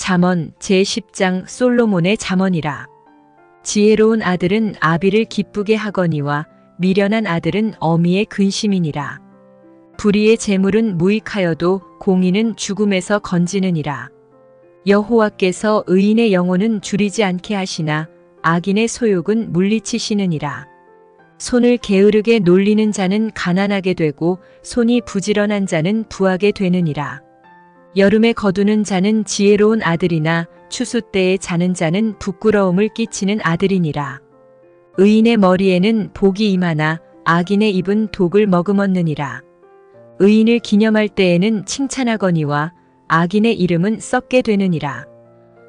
잠언 제10장 솔로몬의 잠언이라. 지혜로운 아들은 아비를 기쁘게 하거니와 미련한 아들은 어미의 근심이니라. 불의의 재물은 무익하여도 공의는 죽음에서 건지느니라. 여호와께서 의인의 영혼은 줄이지 않게 하시나 악인의 소욕은 물리치시느니라. 손을 게으르게 놀리는 자는 가난하게 되고 손이 부지런한 자는 부하게 되느니라. 여름에 거두는 자는 지혜로운 아들이나 추수 때에 자는 자는 부끄러움을 끼치는 아들이니라. 의인의 머리에는 복이 임하나 악인의 입은 독을 머금었느니라. 의인을 기념할 때에는 칭찬하거니와 악인의 이름은 썩게 되느니라.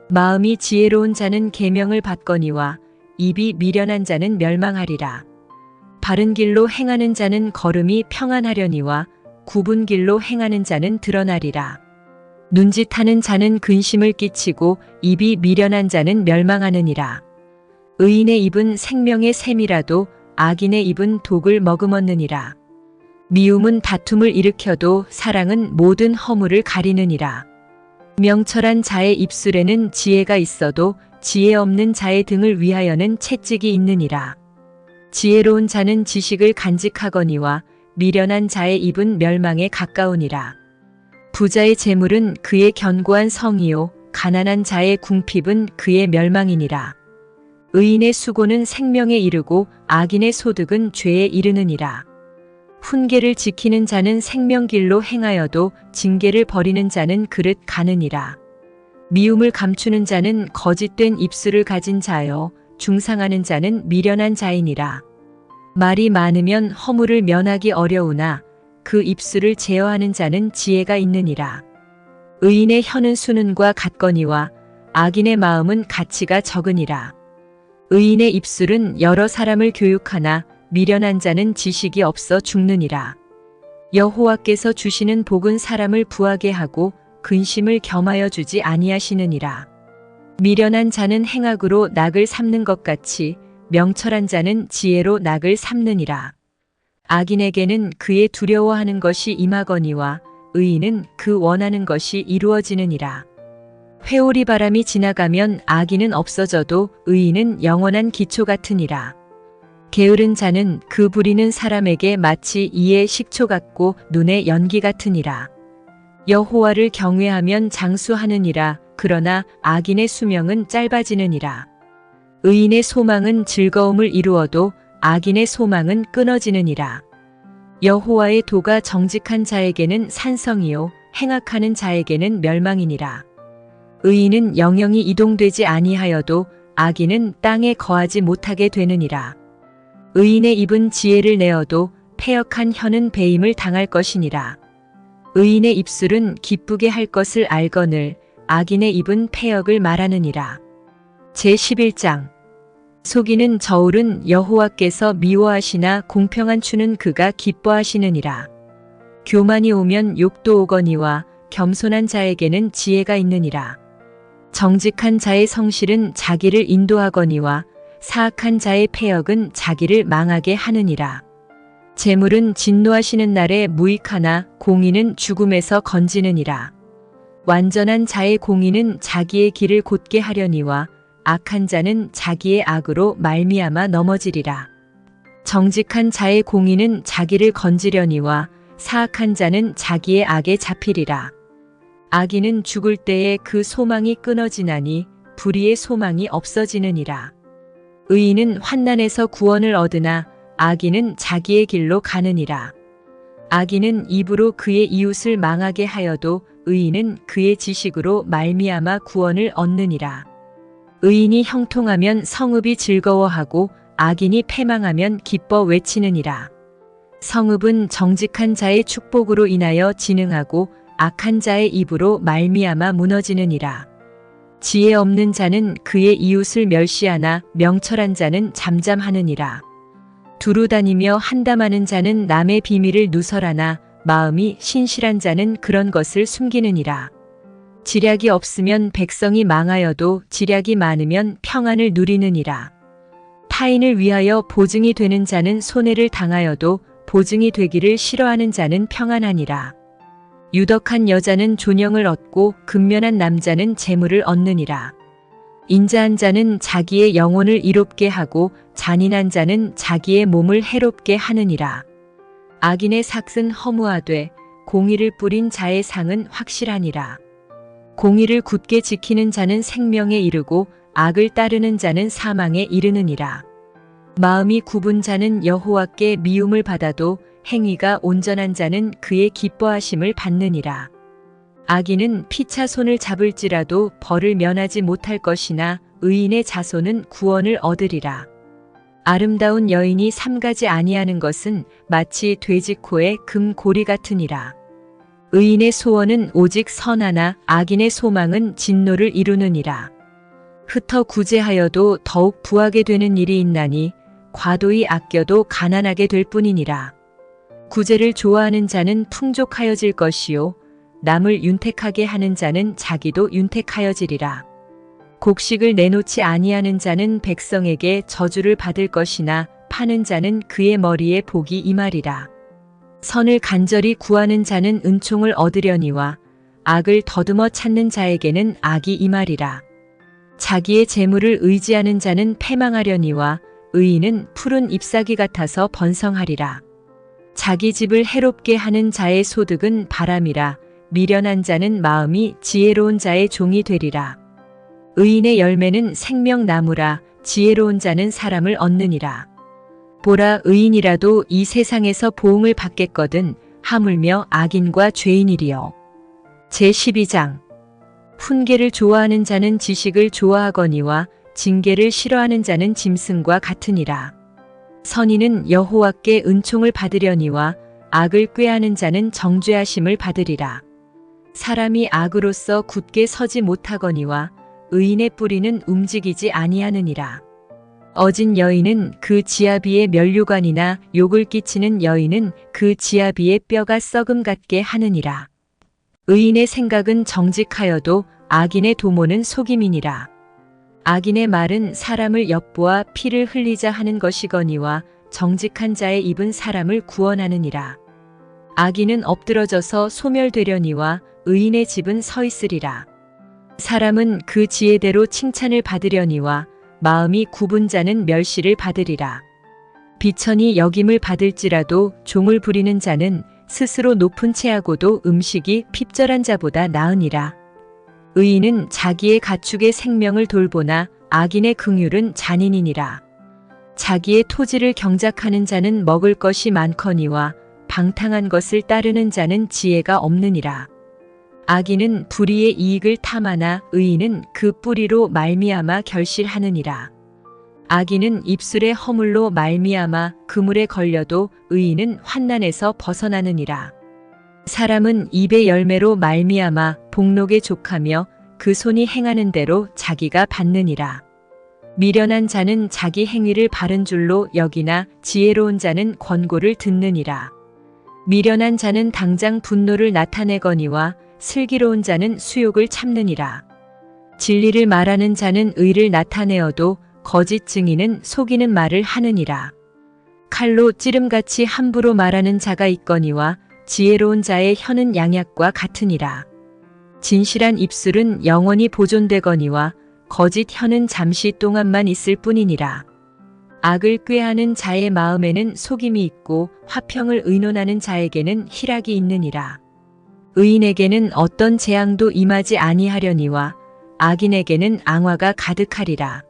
마음이 지혜로운 자는 계명을 받거니와 입이 미련한 자는 멸망하리라. 바른 길로 행하는 자는 걸음이 평안하려니와 굽은 길로 행하는 자는 드러나리라. 눈짓하는 자는 근심을 끼치고 입이 미련한 자는 멸망하느니라. 의인의 입은 생명의 샘이라도 악인의 입은 독을 머금었느니라. 미움은 다툼을 일으켜도 사랑은 모든 허물을 가리느니라. 명철한 자의 입술에는 지혜가 있어도 지혜 없는 자의 등을 위하여는 채찍이 있느니라. 지혜로운 자는 지식을 간직하거니와 미련한 자의 입은 멸망에 가까우니라. 부자의 재물은 그의 견고한 성이요 가난한 자의 궁핍은 그의 멸망이니라. 의인의 수고는 생명에 이르고 악인의 소득은 죄에 이르느니라. 훈계를 지키는 자는 생명길로 행하여도 징계를 버리는 자는 그릇 가느니라. 미움을 감추는 자는 거짓된 입술을 가진 자여 중상하는 자는 미련한 자이니라. 말이 많으면 허물을 면하기 어려우나 그 입술을 제어하는 자는 지혜가 있느니라. 의인의 혀는 수는과 같거니와 악인의 마음은 가치가 적으니라. 의인의 입술은 여러 사람을 교육하나 미련한 자는 지식이 없어 죽느니라. 여호와께서 주시는 복은 사람을 부하게 하고 근심을 겸하여 주지 아니하시느니라. 미련한 자는 행악으로 낙을 삼는 것 같이 명철한 자는 지혜로 낙을 삼느니라. 악인에게는 그의 두려워하는 것이 임하거니와 의인은 그 원하는 것이 이루어지느니라. 회오리 바람이 지나가면 악인은 없어져도 의인은 영원한 기초 같으니라. 게으른 자는 그 부리는 사람에게 마치 이의 식초 같고 눈의 연기 같으니라. 여호와를 경외하면 장수하느니라. 그러나 악인의 수명은 짧아지느니라. 의인의 소망은 즐거움을 이루어도 악인의 소망은 끊어지느니라. 여호와의 도가 정직한 자에게는 산성이요 행악하는 자에게는 멸망이니라. 의인은 영영이 이동되지 아니하여도 악인은 땅에 거하지 못하게 되느니라. 의인의 입은 지혜를 내어도 패역한 혀는 배임을 당할 것이니라. 의인의 입술은 기쁘게 할 것을 알거늘 악인의 입은 패역을 말하느니라. 제11장 속이는 저울은 여호와께서 미워하시나 공평한 추는 그가 기뻐하시느니라. 교만이 오면 욕도 오거니와 겸손한 자에게는 지혜가 있느니라. 정직한 자의 성실은 자기를 인도하거니와 사악한 자의 패역은 자기를 망하게 하느니라. 재물은 진노하시는 날에 무익하나 공의는 죽음에서 건지느니라. 완전한 자의 공의는 자기의 길을 곧게 하려니와 악한 자는 자기의 악으로 말미암아 넘어지리라. 정직한 자의 공의는 자기를 건지려니와 사악한 자는 자기의 악에 잡히리라. 악인은 죽을 때에 그 소망이 끊어지나니 불의의 소망이 없어지느니라. 의인은 환난에서 구원을 얻으나 악인은 자기의 길로 가느니라. 악인은 입으로 그의 이웃을 망하게 하여도 의인은 그의 지식으로 말미암아 구원을 얻느니라. 의인이 형통하면 성읍이 즐거워하고 악인이 패망하면 기뻐 외치느니라. 성읍은 정직한 자의 축복으로 인하여 진흥하고 악한 자의 입으로 말미암아 무너지느니라. 지혜 없는 자는 그의 이웃을 멸시하나 명철한 자는 잠잠하느니라. 두루 다니며 한담하는 자는 남의 비밀을 누설하나 마음이 신실한 자는 그런 것을 숨기느니라. 지략이 없으면 백성이 망하여도 지략이 많으면 평안을 누리느니라. 타인을 위하여 보증이 되는 자는 손해를 당하여도 보증이 되기를 싫어하는 자는 평안하니라. 유덕한 여자는 존영을 얻고 근면한 남자는 재물을 얻느니라. 인자한 자는 자기의 영혼을 이롭게 하고 잔인한 자는 자기의 몸을 해롭게 하느니라. 악인의 삭은 허무하되 공의를 뿌린 자의 상은 확실하니라. 공의를 굳게 지키는 자는 생명에 이르고 악을 따르는 자는 사망에 이르느니라. 마음이 굽은 자는 여호와께 미움을 받아도 행위가 온전한 자는 그의 기뻐하심을 받느니라. 악인은 피차 손을 잡을지라도 벌을 면하지 못할 것이나 의인의 자손은 구원을 얻으리라. 아름다운 여인이 삼가지 아니하는 것은 마치 돼지 코의 금고리 같으니라. 의인의 소원은 오직 선하나 악인의 소망은 진노를 이루느니라. 흩어 구제하여도 더욱 부하게 되는 일이 있나니 과도히 아껴도 가난하게 될 뿐이니라. 구제를 좋아하는 자는 풍족하여질 것이요 남을 윤택하게 하는 자는 자기도 윤택하여지리라. 곡식을 내놓지 아니하는 자는 백성에게 저주를 받을 것이나 파는 자는 그의 머리에 복이 임하리라. 선을 간절히 구하는 자는 은총을 얻으려니와 악을 더듬어 찾는 자에게는 악이 임하리라. 자기의 재물을 의지하는 자는 패망하려니와 의인은 푸른 잎사귀 같아서 번성하리라. 자기 집을 해롭게 하는 자의 소득은 바람이라. 미련한 자는 마음이 지혜로운 자의 종이 되리라. 의인의 열매는 생명나무라. 지혜로운 자는 사람을 얻느니라. 보라, 의인이라도 이 세상에서 보응을 받겠거든 하물며 악인과 죄인이리요. 제12장. 훈계를 좋아하는 자는 지식을 좋아하거니와 징계를 싫어하는 자는 짐승과 같으니라. 선인은 여호와께 은총을 받으려니와 악을 꾀하는 자는 정죄하심을 받으리라. 사람이 악으로서 굳게 서지 못하거니와 의인의 뿌리는 움직이지 아니하느니라. 어진 여인은 그 지아비의 면류관이나 욕을 끼치는 여인은 그 지아비의 뼈가 썩음 같게 하느니라. 의인의 생각은 정직하여도 악인의 도모는 속임이니라. 악인의 말은 사람을 엿보아 피를 흘리자 하는 것이거니와 정직한 자의 입은 사람을 구원하느니라. 악인은 엎드러져서 소멸되려니와 의인의 집은 서 있으리라. 사람은 그 지혜대로 칭찬을 받으려니와 마음이 굽은 자는 멸시를 받으리라. 비천이 역임을 받을지라도 종을 부리는 자는 스스로 높은 채하고도 음식이 핍절한 자보다 나으니라. 의인은 자기의 가축의 생명을 돌보나 악인의 긍휼은 잔인이니라. 자기의 토지를 경작하는 자는 먹을 것이 많거니와 방탕한 것을 따르는 자는 지혜가 없느니라. 악인은 불의의 이익을 탐하나 의인은 그 뿌리로 말미암아 결실하느니라. 악인은 입술의 허물로 말미암아 그물에 걸려도 의인은 환난에서 벗어나느니라. 사람은 입의 열매로 말미암아 복록에 족하며 그 손이 행하는 대로 자기가 받느니라. 미련한 자는 자기 행위를 바른 줄로 여기나 지혜로운 자는 권고를 듣느니라. 미련한 자는 당장 분노를 나타내거니와 슬기로운 자는 수욕을 참느니라. 진리를 말하는 자는 의를 나타내어도 거짓 증인은 속이는 말을 하느니라. 칼로 찌름같이 함부로 말하는 자가 있거니와 지혜로운 자의 혀는 양약과 같으니라. 진실한 입술은 영원히 보존되거니와 거짓 혀는 잠시 동안만 있을 뿐이니라. 악을 꾀하는 자의 마음에는 속임이 있고 화평을 의논하는 자에게는 희락이 있느니라. 의인에게는 어떤 재앙도 임하지 아니하려니와 악인에게는 앙화가 가득하리라.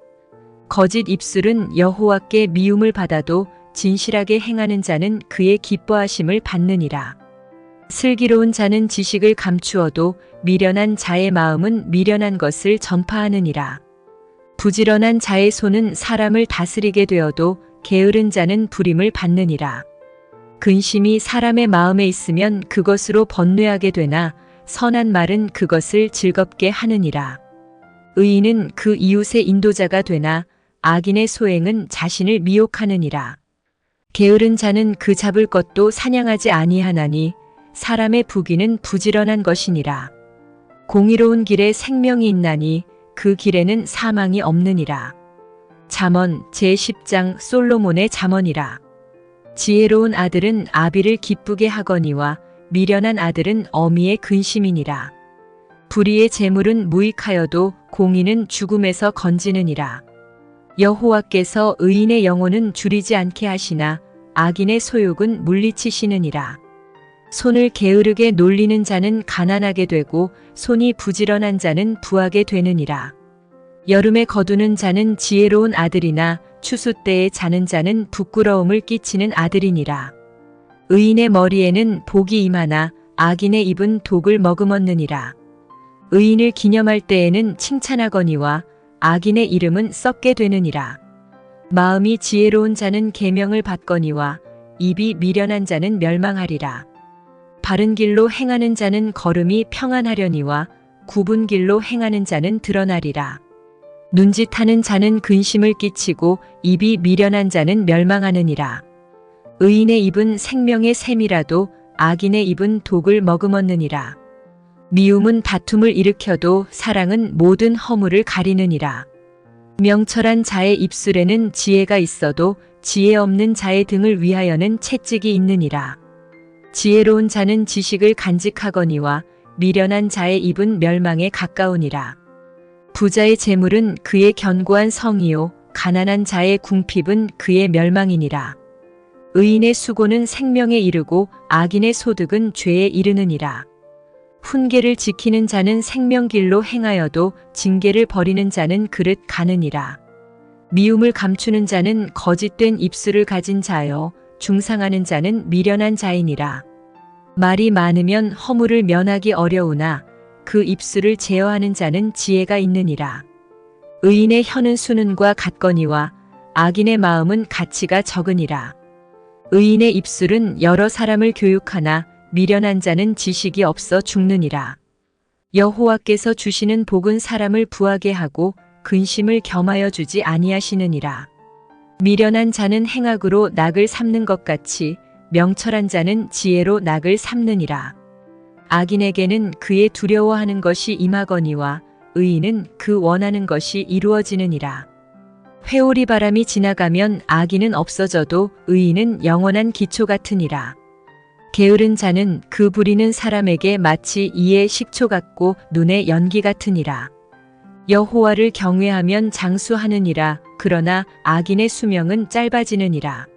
거짓 입술은 여호와께 미움을 받아도 진실하게 행하는 자는 그의 기뻐하심을 받느니라. 슬기로운 자는 지식을 감추어도 미련한 자의 마음은 미련한 것을 전파하느니라. 부지런한 자의 손은 사람을 다스리게 되어도 게으른 자는 부림을 받느니라. 근심이 사람의 마음에 있으면 그것으로 번뇌하게 되나 선한 말은 그것을 즐겁게 하느니라. 의인은 그 이웃의 인도자가 되나 악인의 소행은 자신을 미혹하느니라. 게으른 자는 그 잡을 것도 사냥하지 아니하나니 사람의 부귀는 부지런한 것이니라. 공의로운 길에 생명이 있나니 그 길에는 사망이 없느니라. 잠언 제10장 솔로몬의 잠언이라. 지혜로운 아들은 아비를 기쁘게 하거니와 미련한 아들은 어미의 근심이니라. 불의의 재물은 무익하여도 공의는 죽음에서 건지느니라. 여호와께서 의인의 영혼은 줄이지 않게 하시나 악인의 소욕은 물리치시느니라. 손을 게으르게 놀리는 자는 가난하게 되고 손이 부지런한 자는 부하게 되느니라. 여름에 거두는 자는 지혜로운 아들이나 추수 때에 자는 자는 부끄러움을 끼치는 아들이니라. 의인의 머리에는 복이 임하나 악인의 입은 독을 머금었느니라. 의인을 기념할 때에는 칭찬하거니와 악인의 이름은 썩게 되느니라. 마음이 지혜로운 자는 계명을 받거니와 입이 미련한 자는 멸망하리라. 바른 길로 행하는 자는 걸음이 평안하려니와 굽은 길로 행하는 자는 드러나리라. 눈짓하는 자는 근심을 끼치고 입이 미련한 자는 멸망하느니라. 의인의 입은 생명의 샘이라도 악인의 입은 독을 머금었느니라. 미움은 다툼을 일으켜도 사랑은 모든 허물을 가리느니라. 명철한 자의 입술에는 지혜가 있어도 지혜 없는 자의 등을 위하여는 채찍이 있느니라. 지혜로운 자는 지식을 간직하거니와 미련한 자의 입은 멸망에 가까우니라. 부자의 재물은 그의 견고한 성이요 가난한 자의 궁핍은 그의 멸망이니라. 의인의 수고는 생명에 이르고 악인의 소득은 죄에 이르느니라. 훈계를 지키는 자는 생명길로 행하여도 징계를 버리는 자는 그릇 가느니라. 미움을 감추는 자는 거짓된 입술을 가진 자여 중상하는 자는 미련한 자이니라. 말이 많으면 허물을 면하기 어려우나 그 입술을 제어하는 자는 지혜가 있느니라. 의인의 혀는 수는과 같거니와 악인의 마음은 가치가 적으니라. 의인의 입술은 여러 사람을 교육하나 미련한 자는 지식이 없어 죽느니라. 여호와께서 주시는 복은 사람을 부하게 하고 근심을 겸하여 주지 아니하시느니라. 미련한 자는 행악으로 낙을 삼는 것 같이 명철한 자는 지혜로 낙을 삼느니라. 악인에게는 그의 두려워하는 것이 임하거니와 의인은 그 원하는 것이 이루어지느니라. 회오리 바람이 지나가면 악인은 없어져도 의인은 영원한 기초 같으니라. 게으른 자는 그 부리는 사람에게 마치 이의 식초 같고 눈의 연기 같으니라. 여호와를 경외하면 장수하느니라. 그러나 악인의 수명은 짧아지느니라.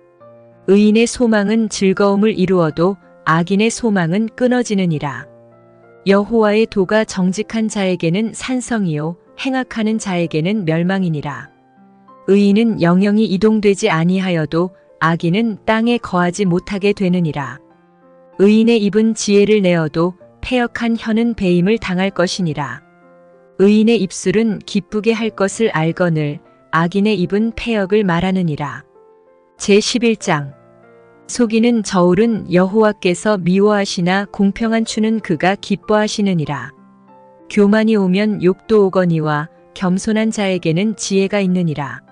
의인의 소망은 즐거움을 이루어도 악인의 소망은 끊어지느니라. 여호와의 도가 정직한 자에게는 산성이요 행악하는 자에게는 멸망이니라. 의인은 영영이 이동되지 아니하여도 악인은 땅에 거하지 못하게 되느니라. 의인의 입은 지혜를 내어도 패역한 혀는 배임을 당할 것이니라. 의인의 입술은 기쁘게 할 것을 알거늘 악인의 입은 패역을 말하느니라. 제11장 속이는 저울은 여호와께서 미워하시나 공평한 추는 그가 기뻐하시느니라. 교만이 오면 욕도 오거니와 겸손한 자에게는 지혜가 있느니라.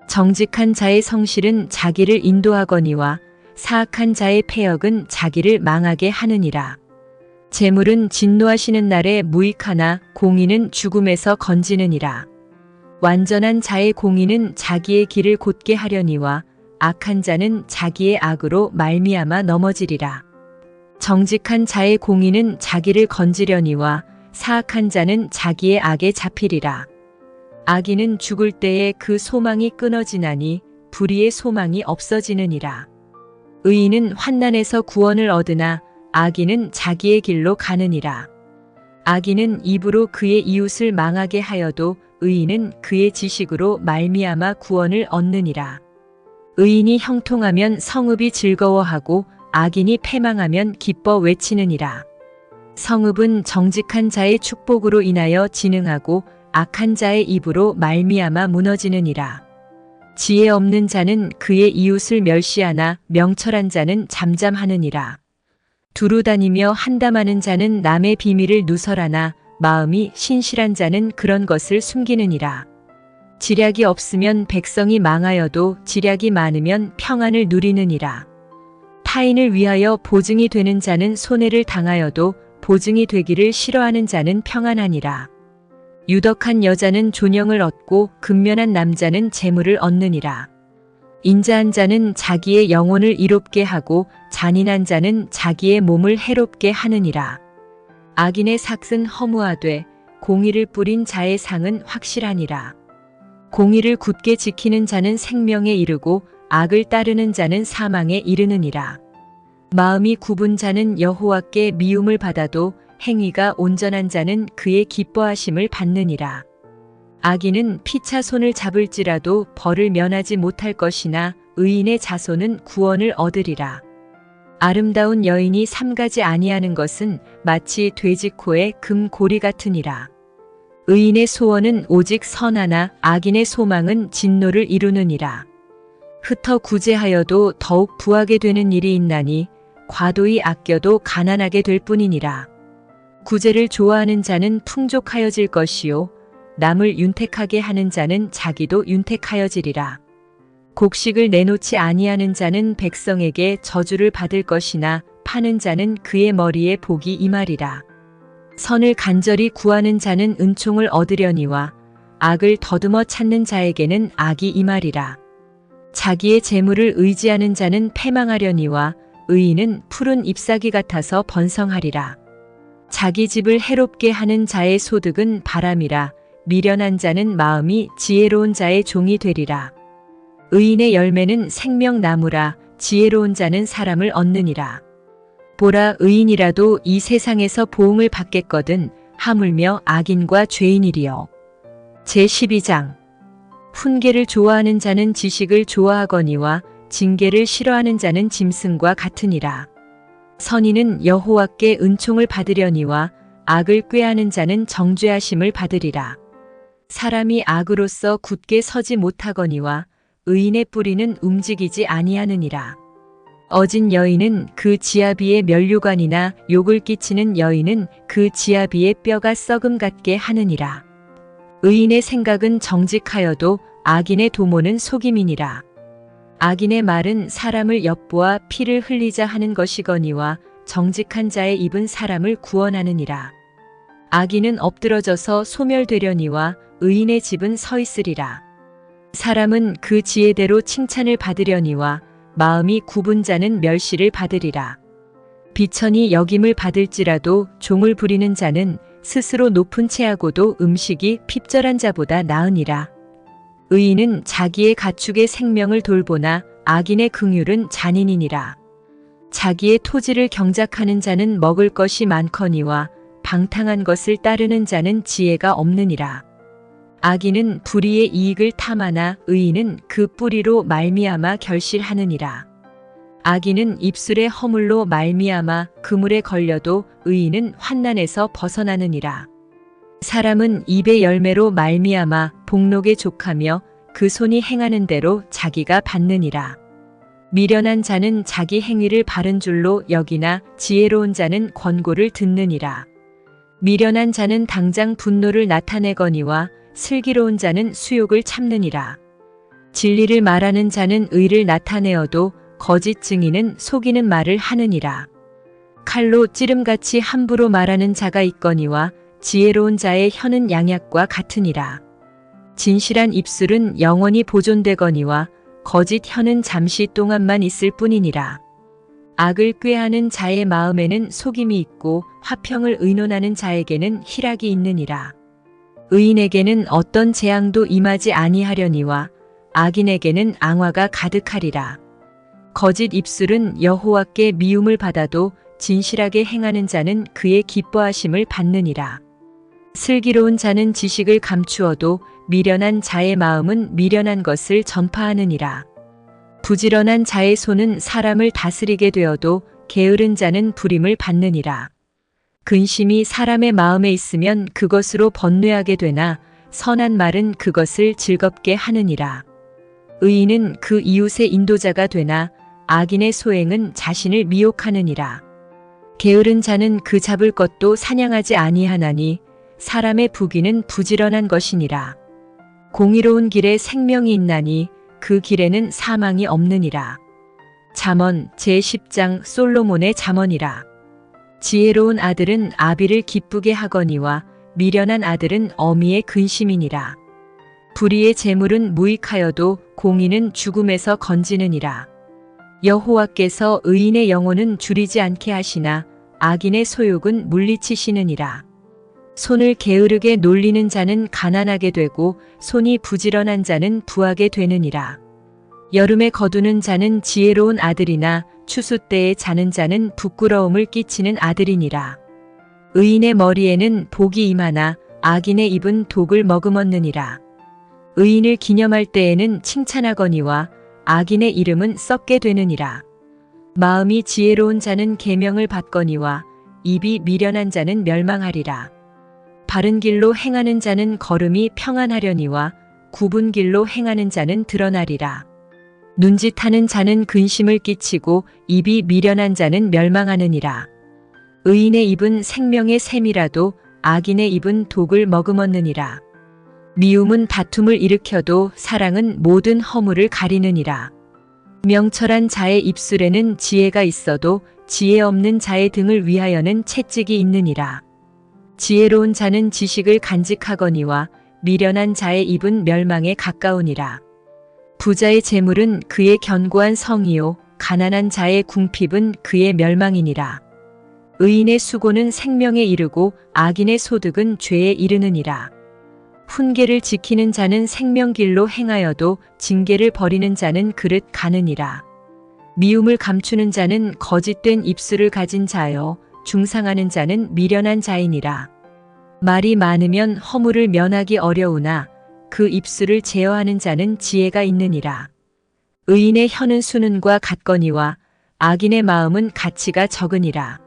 정직한 자의 성실은 자기를 인도하거니와 사악한 자의 패역은 자기를 망하게 하느니라. 재물은 진노하시는 날에 무익하나 공의는 죽음에서 건지느니라. 완전한 자의 공의는 자기의 길을 곧게 하려니와 악한 자는 자기의 악으로 말미암아 넘어지리라. 정직한 자의 공의는 자기를 건지려니와 사악한 자는 자기의 악에 잡히리라. 악인은 죽을 때에 그 소망이 끊어지나니 불의의 소망이 없어지느니라. 의인은 환난에서 구원을 얻으나 악인은 자기의 길로 가느니라. 악인은 입으로 그의 이웃을 망하게 하여도 의인은 그의 지식으로 말미암아 구원을 얻느니라. 의인이 형통하면 성읍이 즐거워하고 악인이 패망하면 기뻐 외치느니라. 성읍은 정직한 자의 축복으로 인하여 진흥하고 악한 자의 입으로 말미암아 무너지느니라. 지혜 없는 자는 그의 이웃을 멸시하나 명철한 자는 잠잠하느니라. 두루 다니며 한담하는 자는 남의 비밀을 누설하나 마음이 신실한 자는 그런 것을 숨기느니라. 지략이 없으면 백성이 망하여도 지략이 많으면 평안을 누리느니라. 타인을 위하여 보증이 되는 자는 손해를 당하여도 보증이 되기를 싫어하는 자는 평안하니라. 유덕한 여자는 존영을 얻고 근면한 남자는 재물을 얻느니라. 인자한 자는 자기의 영혼을 이롭게 하고 잔인한 자는 자기의 몸을 해롭게 하느니라. 악인의 삭은 허무하되 공의를 뿌린 자의 상은 확실하니라. 공의를 굳게 지키는 자는 생명에 이르고 악을 따르는 자는 사망에 이르느니라. 마음이 굽은 자는 여호와께 미움을 받아도 행위가 온전한 자는 그의 기뻐하심을 받느니라. 악인은 피차 손을 잡을지라도 벌을 면하지 못할 것이나 의인의 자손은 구원을 얻으리라. 아름다운 여인이 삼가지 아니하는 것은 마치 돼지코의 금고리 같으니라. 의인의 소원은 오직 선하나 악인의 소망은 진노를 이루느니라. 흩어 구제하여도 더욱 부하게 되는 일이 있나니 과도히 아껴도 가난하게 될 뿐이니라. 구제를 좋아하는 자는 풍족하여질 것이요 남을 윤택하게 하는 자는 자기도 윤택하여지리라. 곡식을 내놓지 아니하는 자는 백성에게 저주를 받을 것이나 파는 자는 그의 머리에 복이 임하리라. 선을 간절히 구하는 자는 은총을 얻으려니와 악을 더듬어 찾는 자에게는 악이 임하리라. 자기의 재물을 의지하는 자는 패망하려니와 의인은 푸른 잎사귀 같아서 번성하리라. 자기 집을 해롭게 하는 자의 소득은 바람이라. 미련한 자는 마음이 지혜로운 자의 종이 되리라. 의인의 열매는 생명나무라. 지혜로운 자는 사람을 얻느니라. 보라, 의인이라도 이 세상에서 보응을 받겠거든 하물며 악인과 죄인이리요. 제12장. 훈계를 좋아하는 자는 지식을 좋아하거니와 징계를 싫어하는 자는 짐승과 같으니라. 선인은 여호와께 은총을 받으려니와 악을 꾀하는 자는 정죄하심을 받으리라. 사람이 악으로서 굳게 서지 못하거니와 의인의 뿌리는 움직이지 아니하느니라. 어진 여인은 그 지아비의 면류관이나 욕을 끼치는 여인은 그 지아비의 뼈가 썩음 같게 하느니라. 의인의 생각은 정직하여도 악인의 도모는 속임이니라. 악인의 말은 사람을 엿보아 피를 흘리자 하는 것이거니와 정직한 자의 입은 사람을 구원하느니라. 악인은 엎드러져서 소멸되려니와 의인의 집은 서 있으리라. 사람은 그 지혜대로 칭찬을 받으려니와 마음이 굽은 자는 멸시를 받으리라. 비천이 역임을 받을지라도 종을 부리는 자는 스스로 높은 채하고도 음식이 핍절한 자보다 나으니라. 의인은 자기의 가축의 생명을 돌보나 악인의 긍휼은 잔인이니라. 자기의 토지를 경작하는 자는 먹을 것이 많거니와 방탕한 것을 따르는 자는 지혜가 없느니라. 악인은 불의의 이익을 탐하나 의인은 그 뿌리로 말미암아 결실하느니라. 악인은 입술의 허물로 말미암아 그물에 걸려도 의인은 환난에서 벗어나느니라. 사람은 입의 열매로 말미암아 복록에 족하며 그 손이 행하는 대로 자기가 받느니라. 미련한 자는 자기 행위를 바른 줄로 여기나 지혜로운 자는 권고를 듣느니라. 미련한 자는 당장 분노를 나타내거니와 슬기로운 자는 수욕을 참느니라. 진리를 말하는 자는 의를 나타내어도 거짓 증인은 속이는 말을 하느니라. 칼로 찌름같이 함부로 말하는 자가 있거니와 지혜로운 자의 혀는 양약과 같으니라. 진실한 입술은 영원히 보존되거니와 거짓 혀는 잠시 동안만 있을 뿐이니라. 악을 꾀하는 자의 마음에는 속임이 있고 화평을 의논하는 자에게는 희락이 있느니라. 의인에게는 어떤 재앙도 임하지 아니하려니와 악인에게는 앙화가 가득하리라. 거짓 입술은 여호와께 미움을 받아도 진실하게 행하는 자는 그의 기뻐하심을 받느니라. 슬기로운 자는 지식을 감추어도 미련한 자의 마음은 미련한 것을 전파하느니라. 부지런한 자의 손은 사람을 다스리게 되어도 게으른 자는 부림을 받느니라. 근심이 사람의 마음에 있으면 그것으로 번뇌하게 되나 선한 말은 그것을 즐겁게 하느니라. 의인은 그 이웃의 인도자가 되나 악인의 소행은 자신을 미혹하느니라. 게으른 자는 그 잡을 것도 사냥하지 아니하나니 사람의 부귀는 부지런한 것이니라. 공의로운 길에 생명이 있나니 그 길에는 사망이 없느니라. 잠언 제10장 솔로몬의 잠언이라. 지혜로운 아들은 아비를 기쁘게 하거니와 미련한 아들은 어미의 근심이니라. 불의의 재물은 무익하여도 공의는 죽음에서 건지느니라. 여호와께서 의인의 영혼은 줄이지 않게 하시나 악인의 소욕은 물리치시느니라. 손을 게으르게 놀리는 자는 가난하게 되고 손이 부지런한 자는 부하게 되느니라. 여름에 거두는 자는 지혜로운 아들이나 추수 때에 자는 자는 부끄러움을 끼치는 아들이니라. 의인의 머리에는 복이 임하나 악인의 입은 독을 머금었느니라. 의인을 기념할 때에는 칭찬하거니와 악인의 이름은 썩게 되느니라. 마음이 지혜로운 자는 계명을 받거니와 입이 미련한 자는 멸망하리라. 바른 길로 행하는 자는 걸음이 평안하려니와 굽은 길로 행하는 자는 드러나리라. 눈짓하는 자는 근심을 끼치고 입이 미련한 자는 멸망하느니라. 의인의 입은 생명의 샘이라도 악인의 입은 독을 머금었느니라. 미움은 다툼을 일으켜도 사랑은 모든 허물을 가리느니라. 명철한 자의 입술에는 지혜가 있어도 지혜 없는 자의 등을 위하여는 채찍이 있느니라. 지혜로운 자는 지식을 간직하거니와 미련한 자의 입은 멸망에 가까우니라. 부자의 재물은 그의 견고한 성이요 가난한 자의 궁핍은 그의 멸망이니라. 의인의 수고는 생명에 이르고 악인의 소득은 죄에 이르느니라. 훈계를 지키는 자는 생명길로 행하여도 징계를 버리는 자는 그릇 가느니라. 미움을 감추는 자는 거짓된 입술을 가진 자여 중상하는 자는 미련한 자이니라. 말이 많으면 허물을 면하기 어려우나 그 입술을 제어하는 자는 지혜가 있느니라. 의인의 혀는 수는과 같거니와 악인의 마음은 가치가 적으니라.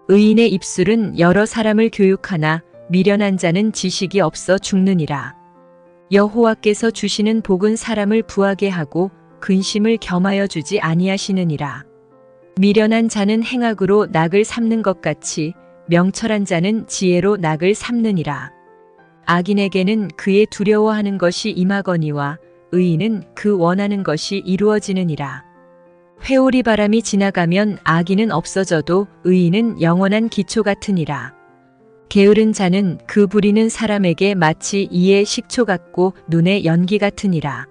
의인의 입술은 여러 사람을 교육하나 미련한 자는 지식이 없어 죽느니라. 여호와께서 주시는 복은 사람을 부하게 하고 근심을 겸하여 주지 아니하시느니라. 미련한 자는 행악으로 낙을 삼는 것 같이 명철한 자는 지혜로 낙을 삼느니라. 악인에게는 그의 두려워하는 것이 임하거니와 의인은 그 원하는 것이 이루어지느니라. 회오리 바람이 지나가면 악인은 없어져도 의인은 영원한 기초 같으니라. 게으른 자는 그 부리는 사람에게 마치 이의 식초 같고 눈의 연기 같으니라.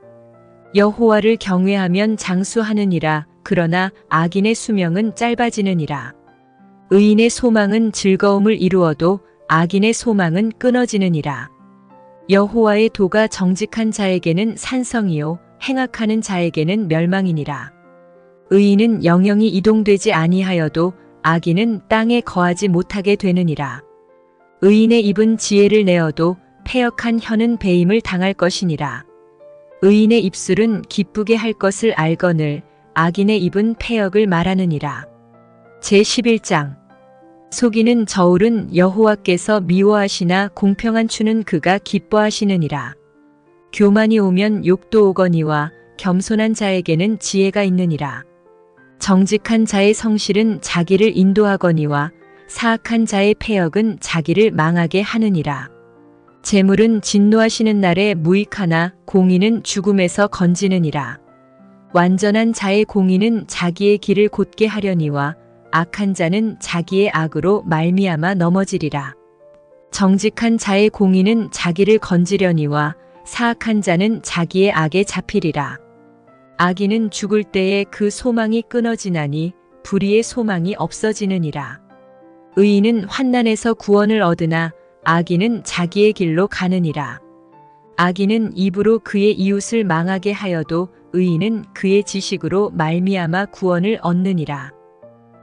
여호와를 경외하면 장수하느니라. 그러나 악인의 수명은 짧아지느니라. 의인의 소망은 즐거움을 이루어도 악인의 소망은 끊어지느니라. 여호와의 도가 정직한 자에게는 산성이요 행악하는 자에게는 멸망이니라. 의인은 영영이 이동되지 아니하여도 악인은 땅에 거하지 못하게 되느니라. 의인의 입은 지혜를 내어도 패역한 혀는 배임을 당할 것이니라. 의인의 입술은 기쁘게 할 것을 알거늘 악인의 입은 패역을 말하느니라. 제11장 속이는 저울은 여호와께서 미워하시나 공평한 추는 그가 기뻐하시느니라. 교만이 오면 욕도 오거니와 겸손한 자에게는 지혜가 있느니라. 정직한 자의 성실은 자기를 인도하거니와 사악한 자의 패역은 자기를 망하게 하느니라. 재물은 진노하시는 날에 무익하나 공의는 죽음에서 건지느니라. 완전한 자의 공의는 자기의 길을 곧게 하려니와 악한 자는 자기의 악으로 말미암아 넘어지리라. 정직한 자의 공의는 자기를 건지려니와 사악한 자는 자기의 악에 잡히리라. 악인은 죽을 때에 그 소망이 끊어지나니 불의의 소망이 없어지느니라. 의인은 환난에서 구원을 얻으나 악인은 자기의 길로 가느니라. 악인은 입으로 그의 이웃을 망하게 하여도 의인은 그의 지식으로 말미암아 구원을 얻느니라.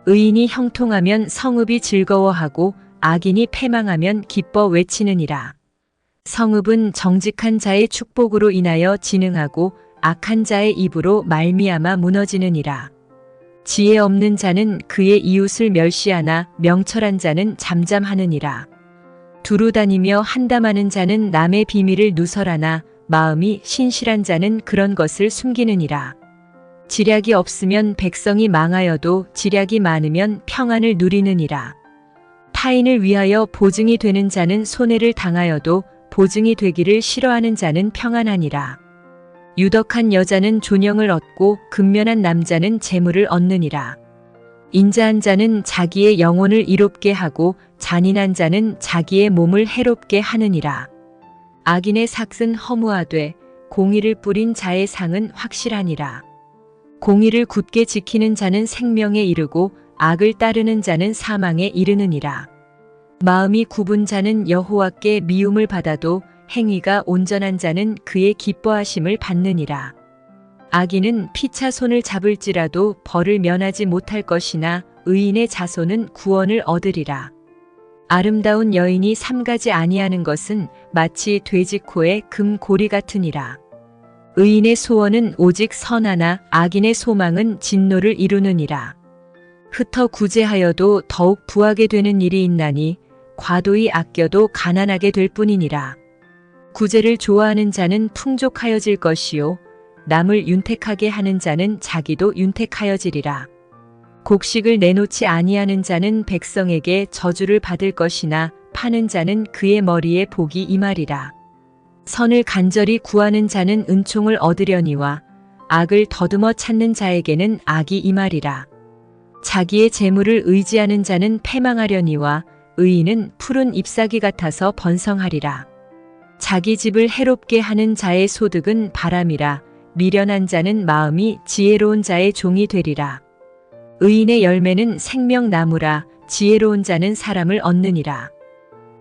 의인이 형통하면 성읍이 즐거워하고 악인이 패망하면 기뻐 외치느니라. 성읍은 정직한 자의 축복으로 인하여 진흥하고 악한 자의 입으로 말미암아 무너지느니라. 지혜 없는 자는 그의 이웃을 멸시하나 명철한 자는 잠잠하느니라. 두루 다니며 한담하는 자는 남의 비밀을 누설하나 마음이 신실한 자는 그런 것을 숨기느니라. 지략이 없으면 백성이 망하여도 지략이 많으면 평안을 누리느니라. 타인을 위하여 보증이 되는 자는 손해를 당하여도 보증이 되기를 싫어하는 자는 평안하니라. 유덕한 여자는 존영을 얻고 근면한 남자는 재물을 얻느니라. 인자한 자는 자기의 영혼을 이롭게 하고 잔인한 자는 자기의 몸을 해롭게 하느니라. 악인의 삭은 허무하되 공의를 뿌린 자의 상은 확실하니라. 공의를 굳게 지키는 자는 생명에 이르고 악을 따르는 자는 사망에 이르느니라. 마음이 굽은 자는 여호와께 미움을 받아도 행위가 온전한 자는 그의 기뻐하심을 받느니라. 악인은 피차 손을 잡을지라도 벌을 면하지 못할 것이나 의인의 자손은 구원을 얻으리라. 아름다운 여인이 삼가지 아니하는 것은 마치 돼지코의 금고리 같으니라. 의인의 소원은 오직 선하나 악인의 소망은 진노를 이루느니라. 흩어 구제하여도 더욱 부하게 되는 일이 있나니 과도히 아껴도 가난하게 될 뿐이니라. 구제를 좋아하는 자는 풍족하여질 것이요 남을 윤택하게 하는 자는 자기도 윤택하여지리라. 곡식을 내놓지 아니하는 자는 백성에게 저주를 받을 것이나 파는 자는 그의 머리에 복이 임하리라. 선을 간절히 구하는 자는 은총을 얻으려니와 악을 더듬어 찾는 자에게는 악이 임하리라. 자기의 재물을 의지하는 자는 패망하려니와 의인은 푸른 잎사귀 같아서 번성하리라. 자기 집을 해롭게 하는 자의 소득은 바람이라. 미련한 자는 마음이 지혜로운 자의 종이 되리라. 의인의 열매는 생명나무라. 지혜로운 자는 사람을 얻느니라.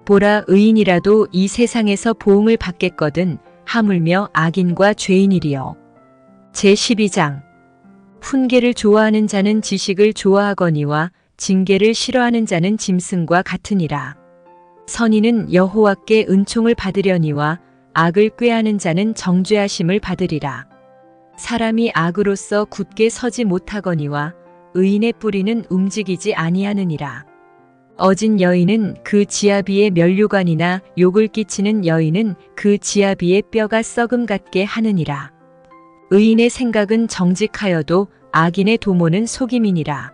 보라, 의인이라도 이 세상에서 보응을 받겠거든 하물며 악인과 죄인이리요. 제12장. 훈계를 좋아하는 자는 지식을 좋아하거니와 징계를 싫어하는 자는 짐승과 같으니라. 선인은 여호와께 은총을 받으려니와 악을 꾀하는 자는 정죄하심을 받으리라. 사람이 악으로서 굳게 서지 못하거니와 의인의 뿌리는 움직이지 아니하느니라. 어진 여인은 그 지아비의 면류관이나 욕을 끼치는 여인은 그 지아비의 뼈가 썩음 같게 하느니라. 의인의 생각은 정직하여도 악인의 도모는 속임이니라.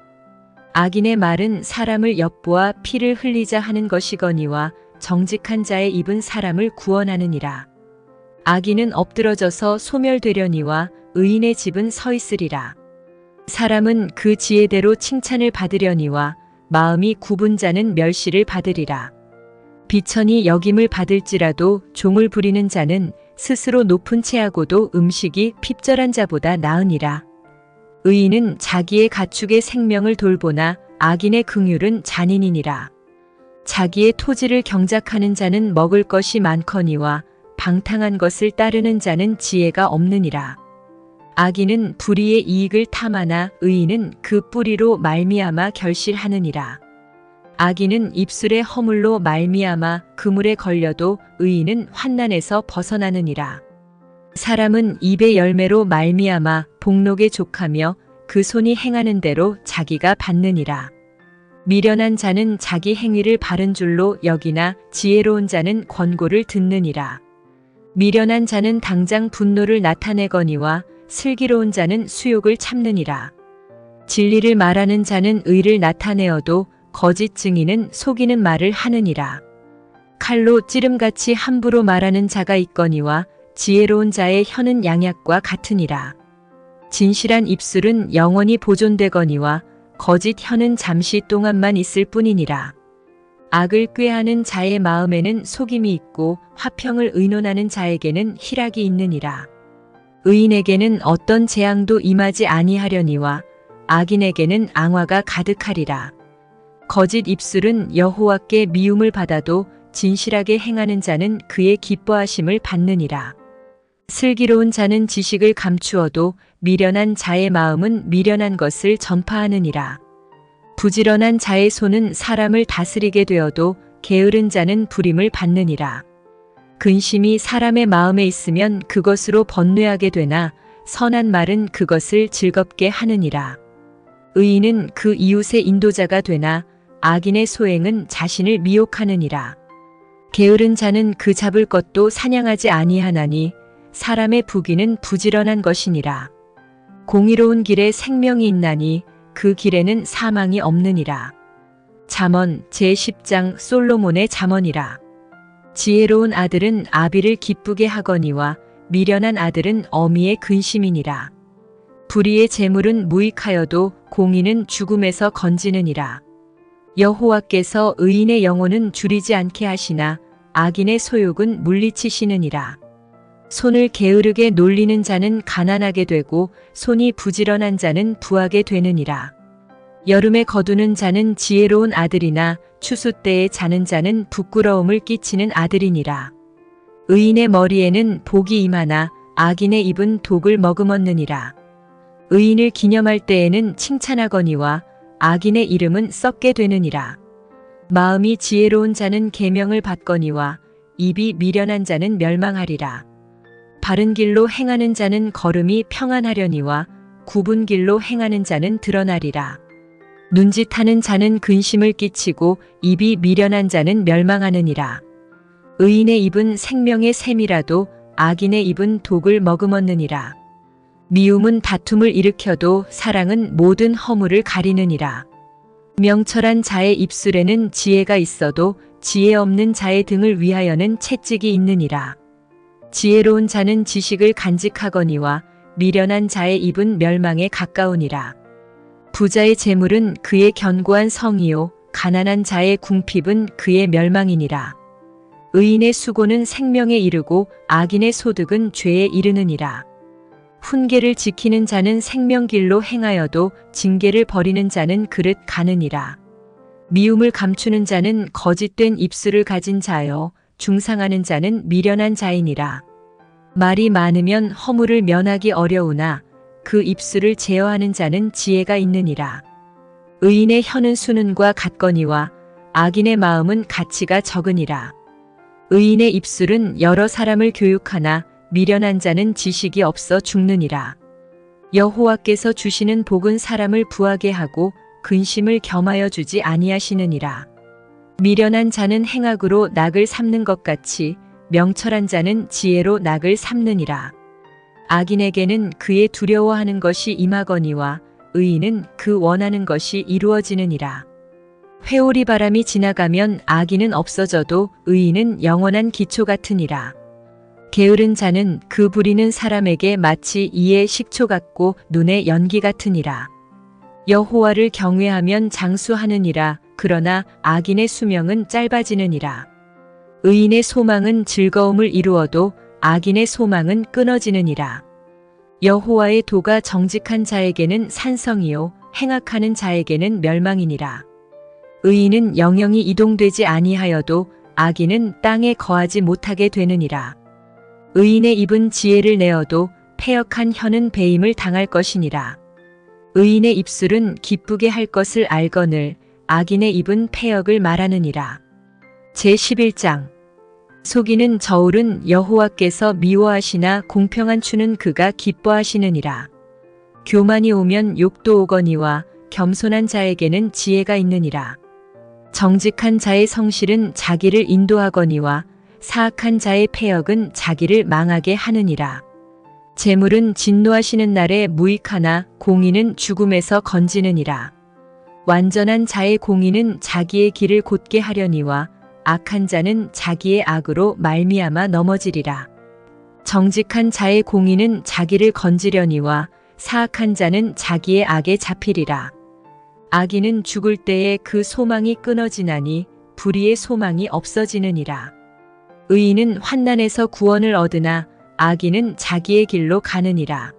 악인의 말은 사람을 엿보아 피를 흘리자 하는 것이거니와 정직한 자의 입은 사람을 구원하느니라. 악인은 엎드러져서 소멸되려니와 의인의 집은 서 있으리라. 사람은 그 지혜대로 칭찬을 받으려니와 마음이 굽은 자는 멸시를 받으리라. 비천이 여김을 받을지라도 종을 부리는 자는 스스로 높은 채하고도 음식이 핍절한 자보다 나으니라. 의인은 자기의 가축의 생명을 돌보나 악인의 긍휼은 잔인이니라. 자기의 토지를 경작하는 자는 먹을 것이 많거니와 방탕한 것을 따르는 자는 지혜가 없느니라. 악인은 불의의 이익을 탐하나 의인은 그 뿌리로 말미암아 결실하느니라. 악인은 입술의 허물로 말미암아 그물에 걸려도 의인은 환난에서 벗어나느니라. 사람은 입의 열매로 말미암아 복록에 족하며 그 손이 행하는 대로 자기가 받느니라. 미련한 자는 자기 행위를 바른 줄로 여기나 지혜로운 자는 권고를 듣느니라. 미련한 자는 당장 분노를 나타내거니와 슬기로운 자는 수욕을 참느니라. 진리를 말하는 자는 의를 나타내어도 거짓 증인은 속이는 말을 하느니라. 칼로 찌름같이 함부로 말하는 자가 있거니와 지혜로운 자의 혀는 양약과 같으니라. 진실한 입술은 영원히 보존되거니와 거짓 혀는 잠시 동안만 있을 뿐이니라. 악을 꾀하는 자의 마음에는 속임이 있고 화평을 의논하는 자에게는 희락이 있느니라. 의인에게는 어떤 재앙도 임하지 아니하려니와 악인에게는 앙화가 가득하리라. 거짓 입술은 여호와께 미움을 받아도 진실하게 행하는 자는 그의 기뻐하심을 받느니라. 슬기로운 자는 지식을 감추어도 미련한 자의 마음은 미련한 것을 전파하느니라. 부지런한 자의 손은 사람을 다스리게 되어도 게으른 자는 부림을 받느니라. 근심이 사람의 마음에 있으면 그것으로 번뇌하게 되나 선한 말은 그것을 즐겁게 하느니라. 의인은 그 이웃의 인도자가 되나 악인의 소행은 자신을 미혹하느니라. 게으른 자는 그 잡을 것도 사냥하지 아니하나니 사람의 부귀는 부지런한 것이니라. 공의로운 길에 생명이 있나니 그 길에는 사망이 없느니라. 잠언 제10장 솔로몬의 잠언이라. 지혜로운 아들은 아비를 기쁘게 하거니와 미련한 아들은 어미의 근심이니라. 불의의 재물은 무익하여도 공의는 죽음에서 건지느니라. 여호와께서 의인의 영혼은 줄이지 않게 하시나 악인의 소욕은 물리치시느니라. 손을 게으르게 놀리는 자는 가난하게 되고 손이 부지런한 자는 부하게 되느니라. 여름에 거두는 자는 지혜로운 아들이나 추수 때에 자는 자는 부끄러움을 끼치는 아들이니라. 의인의 머리에는 복이 임하나 악인의 입은 독을 머금었느니라. 의인을 기념할 때에는 칭찬하거니와 악인의 이름은 썩게 되느니라. 마음이 지혜로운 자는 계명을 받거니와 입이 미련한 자는 멸망하리라. 바른 길로 행하는 자는 걸음이 평안하려니와 굽은 길로 행하는 자는 드러나리라. 눈짓하는 자는 근심을 끼치고 입이 미련한 자는 멸망하느니라. 의인의 입은 생명의 샘이라도 악인의 입은 독을 머금었느니라. 미움은 다툼을 일으켜도 사랑은 모든 허물을 가리느니라. 명철한 자의 입술에는 지혜가 있어도 지혜 없는 자의 등을 위하여는 채찍이 있느니라. 지혜로운 자는 지식을 간직하거니와 미련한 자의 입은 멸망에 가까우니라. 부자의 재물은 그의 견고한 성이요 가난한 자의 궁핍은 그의 멸망이니라. 의인의 수고는 생명에 이르고 악인의 소득은 죄에 이르느니라. 훈계를 지키는 자는 생명길로 행하여도 징계를 버리는 자는 그릇 가느니라. 미움을 감추는 자는 거짓된 입술을 가진 자여 중상하는 자는 미련한 자이니라. 말이 많으면 허물을 면하기 어려우나 그 입술을 제어하는 자는 지혜가 있느니라. 의인의 혀는 수는과 같거니와 악인의 마음은 가치가 적으니라. 의인의 입술은 여러 사람을 교육하나 미련한 자는 지식이 없어 죽느니라. 여호와께서 주시는 복은 사람을 부하게 하고 근심을 겸하여 주지 아니하시느니라. 미련한 자는 행악으로 낙을 삼는 것 같이 명철한 자는 지혜로 낙을 삼느니라. 악인에게는 그의 두려워하는 것이 임하거니와 의인은 그 원하는 것이 이루어지느니라. 회오리 바람이 지나가면 악인은 없어져도 의인은 영원한 기초 같으니라. 게으른 자는 그 부리는 사람에게 마치 이의 식초 같고 눈의 연기 같으니라. 여호와를 경외하면 장수하느니라. 그러나 악인의 수명은 짧아지느니라. 의인의 소망은 즐거움을 이루어도 악인의 소망은 끊어지느니라. 여호와의 도가 정직한 자에게는 산성이요 행악하는 자에게는 멸망이니라. 의인은 영영이 이동되지 아니하여도 악인은 땅에 거하지 못하게 되느니라. 의인의 입은 지혜를 내어도 패역한 혀는 배임을 당할 것이니라. 의인의 입술은 기쁘게 할 것을 알거늘 악인의 입은 패역을 말하느니라. 제11장 속이는 저울은 여호와께서 미워하시나 공평한 추는 그가 기뻐하시느니라. 교만이 오면 욕도 오거니와 겸손한 자에게는 지혜가 있느니라. 정직한 자의 성실은 자기를 인도하거니와 사악한 자의 패역은 자기를 망하게 하느니라. 재물은 진노하시는 날에 무익하나 공의는 죽음에서 건지느니라. 완전한 자의 공의는 자기의 길을 곧게 하려니와 악한 자는 자기의 악으로 말미암아 넘어지리라. 정직한 자의 공의는 자기를 건지려니와 사악한 자는 자기의 악에 잡히리라. 악인은 죽을 때에 그 소망이 끊어지나니 불의의 소망이 없어지느니라. 의인은 환난에서 구원을 얻으나 악인은 자기의 길로 가느니라.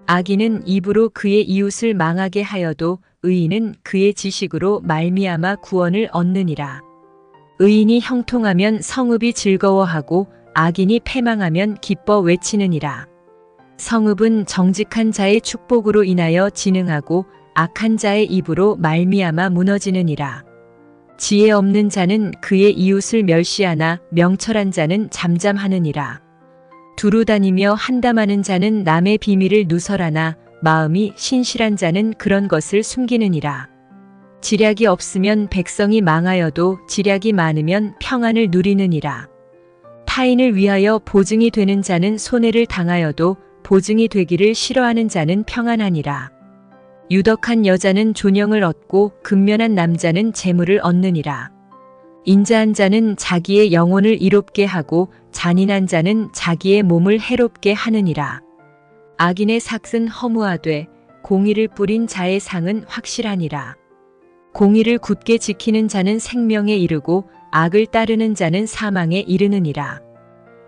악인은 입으로 그의 이웃을 망하게 하여도 의인은 그의 지식으로 말미암아 구원을 얻느니라. 의인이 형통하면 성읍이 즐거워하고 악인이 패망하면 기뻐 외치느니라. 성읍은 정직한 자의 축복으로 인하여 진흥하고 악한 자의 입으로 말미암아 무너지느니라. 지혜 없는 자는 그의 이웃을 멸시하나 명철한 자는 잠잠하느니라. 두루 다니며 한담하는 자는 남의 비밀을 누설하나 마음이 신실한 자는 그런 것을 숨기느니라. 지략이 없으면 백성이 망하여도 지략이 많으면 평안을 누리느니라. 타인을 위하여 보증이 되는 자는 손해를 당하여도 보증이 되기를 싫어하는 자는 평안하니라. 유덕한 여자는 존영을 얻고 근면한 남자는 재물을 얻느니라. 인자한 자는 자기의 영혼을 이롭게 하고 잔인한 자는 자기의 몸을 해롭게 하느니라. 악인의 삭은 허무하되 공의를 뿌린 자의 상은 확실하니라. 공의를 굳게 지키는 자는 생명에 이르고 악을 따르는 자는 사망에 이르느니라.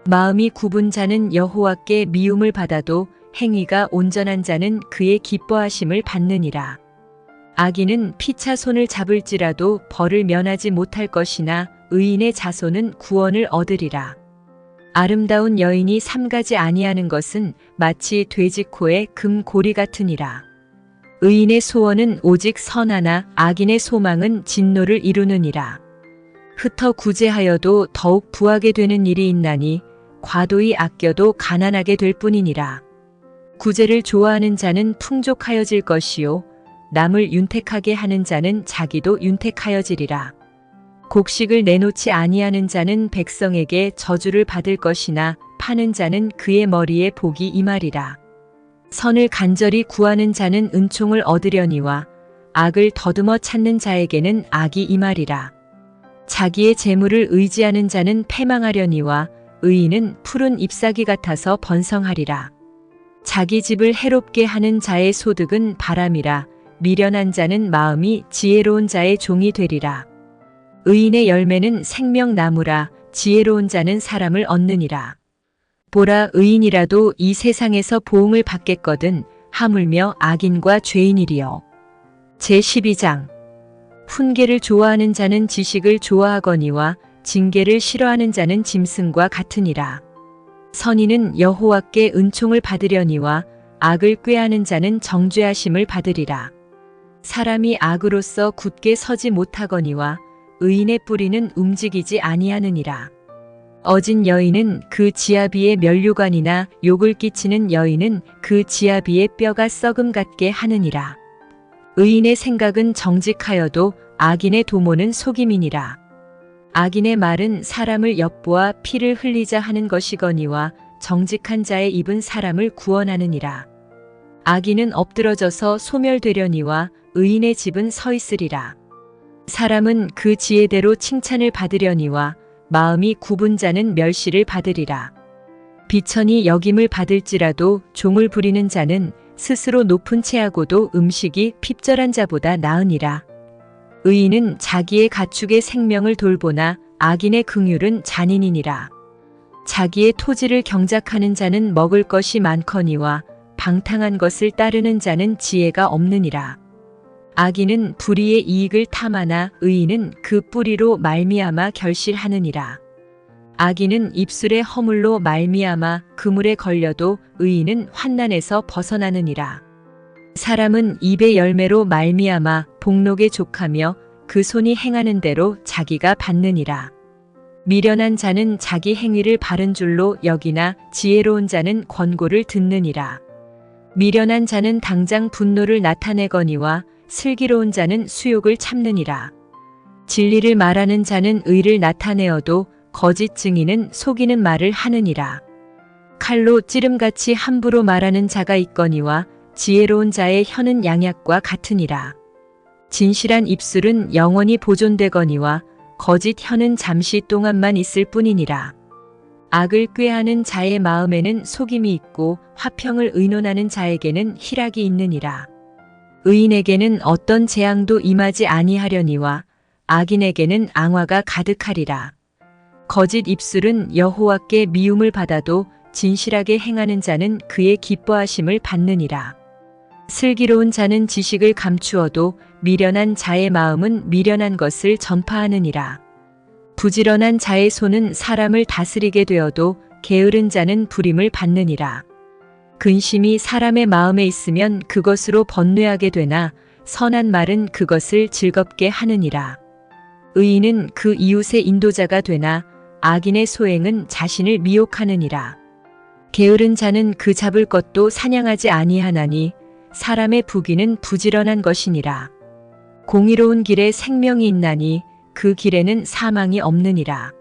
마음이 굽은 자는 여호와께 미움을 받아도 행위가 온전한 자는 그의 기뻐하심을 받느니라. 악인은 피차 손을 잡을지라도 벌을 면하지 못할 것이나 의인의 자손은 구원을 얻으리라. 아름다운 여인이 삼가지 아니하는 것은 마치 돼지코의 금고리 같으니라. 의인의 소원은 오직 선하나 악인의 소망은 진노를 이루느니라. 흩어 구제하여도 더욱 부하게 되는 일이 있나니 과도히 아껴도 가난하게 될 뿐이니라. 구제를 좋아하는 자는 풍족하여질 것이요 남을 윤택하게 하는 자는 자기도 윤택하여지리라. 곡식을 내놓지 아니하는 자는 백성에게 저주를 받을 것이나 파는 자는 그의 머리에 복이 임하리라. 선을 간절히 구하는 자는 은총을 얻으려니와 악을 더듬어 찾는 자에게는 악이 임하리라. 자기의 재물을 의지하는 자는 패망하려니와 의인은 푸른 잎사귀 같아서 번성하리라. 자기 집을 해롭게 하는 자의 소득은 바람이라. 미련한 자는 마음이 지혜로운 자의 종이 되리라. 의인의 열매는 생명나무라. 지혜로운 자는 사람을 얻느니라. 보라, 의인이라도 이 세상에서 보응을 받겠거든 하물며 악인과 죄인이리요. 제12장. 훈계를 좋아하는 자는 지식을 좋아하거니와 징계를 싫어하는 자는 짐승과 같으니라. 선인은 여호와께 은총을 받으려니와 악을 꾀하는 자는 정죄하심을 받으리라. 사람이 악으로서 굳게 서지 못하거니와 의인의 뿌리는 움직이지 아니하느니라. 어진 여인은 그 지아비의 면류관이나 욕을 끼치는 여인은 그 지아비의 뼈가 썩음 같게 하느니라. 의인의 생각은 정직하여도 악인의 도모는 속임이니라. 악인의 말은 사람을 엿보아 피를 흘리자 하는 것이거니와 정직한 자의 입은 사람을 구원하느니라. 악인은 엎드러져서 소멸되려니와 의인의 집은 서 있으리라. 사람은 그 지혜대로 칭찬을 받으려니와 마음이 굽은 자는 멸시를 받으리라. 비천이 여김을 받을지라도 종을 부리는 자는 스스로 높은 채하고도 음식이 핍절한 자보다 나으니라. 의인은 자기의 가축의 생명을 돌보나 악인의 긍휼은 잔인이니라. 자기의 토지를 경작하는 자는 먹을 것이 많거니와 방탕한 것을 따르는 자는 지혜가 없느니라. 악인은 불의의 이익을 탐하나 의인은 그 뿌리로 말미암아 결실하느니라. 악인은 입술의 허물로 말미암아 그물에 걸려도 의인은 환난에서 벗어나느니라. 사람은 입의 열매로 말미암아 복록에 족하며 그 손이 행하는 대로 자기가 받느니라. 미련한 자는 자기 행위를 바른 줄로 여기나 지혜로운 자는 권고를 듣느니라. 미련한 자는 당장 분노를 나타내거니와 슬기로운 자는 수욕을 참느니라. 진리를 말하는 자는 의를 나타내어도 거짓 증인은 속이는 말을 하느니라. 칼로 찌름같이 함부로 말하는 자가 있거니와 지혜로운 자의 혀는 양약과 같으니라. 진실한 입술은 영원히 보존되거니와 거짓 혀는 잠시 동안만 있을 뿐이니라. 악을 꾀하는 자의 마음에는 속임이 있고 화평을 의논하는 자에게는 희락이 있느니라. 의인에게는 어떤 재앙도 임하지 아니하려니와 악인에게는 앙화가 가득하리라. 거짓 입술은 여호와께 미움을 받아도 진실하게 행하는 자는 그의 기뻐하심을 받느니라. 슬기로운 자는 지식을 감추어도 미련한 자의 마음은 미련한 것을 전파하느니라. 부지런한 자의 손은 사람을 다스리게 되어도 게으른 자는 불임을 받느니라. 근심이 사람의 마음에 있으면 그것으로 번뇌하게 되나 선한 말은 그것을 즐겁게 하느니라. 의인은 그 이웃의 인도자가 되나 악인의 소행은 자신을 미혹하느니라. 게으른 자는 그 잡을 것도 사냥하지 아니하나니 사람의 부귀는 부지런한 것이니라. 공의로운 길에 생명이 있나니 그 길에는 사망이 없느니라.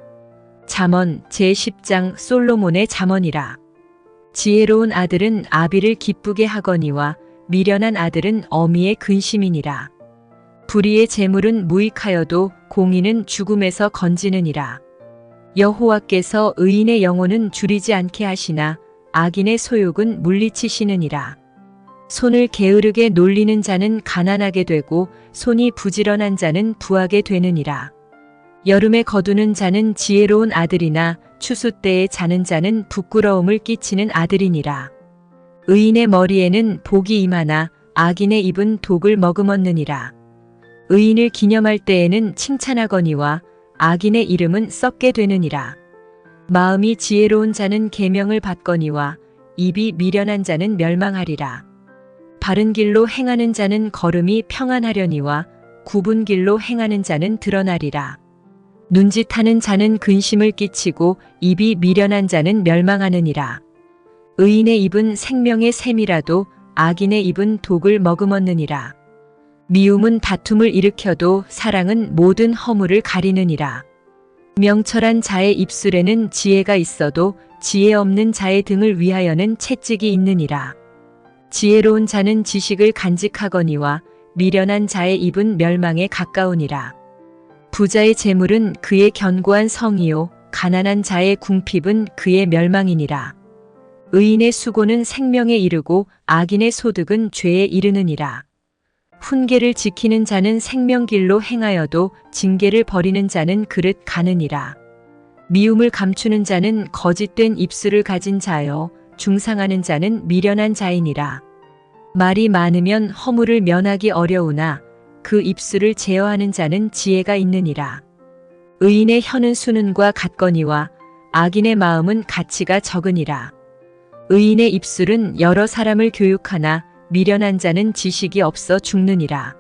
잠언 제10장 솔로몬의 잠언이라. 지혜로운 아들은 아비를 기쁘게 하거니와 미련한 아들은 어미의 근심이니라. 불의의 재물은 무익하여도 공의는 죽음에서 건지느니라. 여호와께서 의인의 영혼은 줄이지 않게 하시나 악인의 소욕은 물리치시느니라. 손을 게으르게 놀리는 자는 가난하게 되고 손이 부지런한 자는 부하게 되느니라. 여름에 거두는 자는 지혜로운 아들이나 추수 때에 자는 자는 부끄러움을 끼치는 아들이니라. 의인의 머리에는 복이 임하나 악인의 입은 독을 머금었느니라. 의인을 기념할 때에는 칭찬하거니와 악인의 이름은 썩게 되느니라. 마음이 지혜로운 자는 계명을 받거니와 입이 미련한 자는 멸망하리라. 바른 길로 행하는 자는 걸음이 평안하려니와 굽은 길로 행하는 자는 드러나리라. 눈짓하는 자는 근심을 끼치고 입이 미련한 자는 멸망하느니라. 의인의 입은 생명의 샘이라도 악인의 입은 독을 머금었느니라. 미움은 다툼을 일으켜도 사랑은 모든 허물을 가리느니라. 명철한 자의 입술에는 지혜가 있어도 지혜 없는 자의 등을 위하여는 채찍이 있느니라. 지혜로운 자는 지식을 간직하거니와 미련한 자의 입은 멸망에 가까우니라. 부자의 재물은 그의 견고한 성이요 가난한 자의 궁핍은 그의 멸망이니라. 의인의 수고는 생명에 이르고 악인의 소득은 죄에 이르느니라. 훈계를 지키는 자는 생명길로 행하여도 징계를 버리는 자는 그릇 가느니라. 미움을 감추는 자는 거짓된 입술을 가진 자여 중상하는 자는 미련한 자이니라. 말이 많으면 허물을 면하기 어려우나 그 입술을 제어하는 자는 지혜가 있느니라. 의인의 혀는 수는과 같거니와 악인의 마음은 가치가 적으니라. 의인의 입술은 여러 사람을 교육하나 미련한 자는 지식이 없어 죽느니라.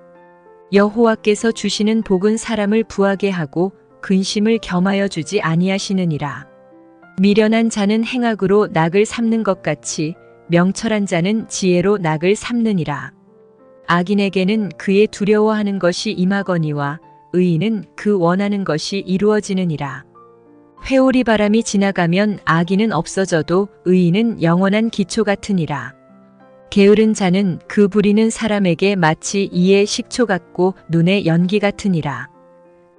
여호와께서 주시는 복은 사람을 부하게 하고 근심을 겸하여 주지 아니하시느니라. 미련한 자는 행악으로 낙을 삼는 것 같이 명철한 자는 지혜로 낙을 삼느니라. 악인에게는 그의 두려워하는 것이 임하거니와 의인은 그 원하는 것이 이루어지느니라. 회오리 바람이 지나가면 악인은 없어져도 의인은 영원한 기초 같으니라. 게으른 자는 그 부리는 사람에게 마치 이의 식초 같고 눈의 연기 같으니라.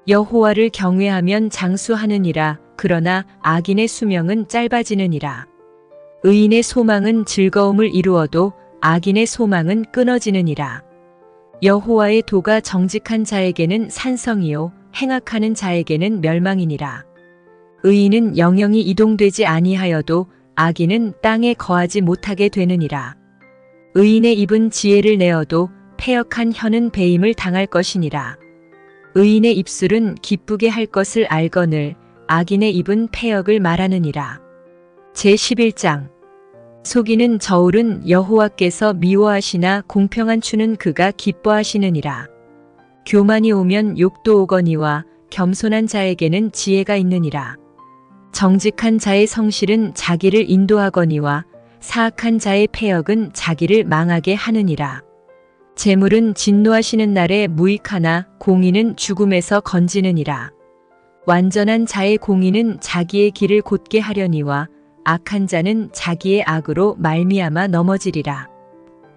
여호와를 경외하면 장수하느니라. 그러나 악인의 수명은 짧아지느니라. 의인의 소망은 즐거움을 이루어도 악인의 소망은 끊어지느니라. 여호와의 도가 정직한 자에게는 산성이요 행악하는 자에게는 멸망이니라. 의인은 영영이 이동되지 아니하여도 악인은 땅에 거하지 못하게 되느니라. 의인의 입은 지혜를 내어도 패역한 혀는 배임을 당할 것이니라. 의인의 입술은 기쁘게 할 것을 알거늘 악인의 입은 패역을 말하느니라. 제11장 속이는 저울은 여호와께서 미워하시나 공평한 추는 그가 기뻐하시느니라. 교만이 오면 욕도 오거니와 겸손한 자에게는 지혜가 있느니라. 정직한 자의 성실은 자기를 인도하거니와 사악한 자의 패역은 자기를 망하게 하느니라. 재물은 진노하시는 날에 무익하나 공의는 죽음에서 건지느니라. 완전한 자의 공의는 자기의 길을 곧게 하려니와 악한 자는 자기의 악으로 말미암아 넘어지리라.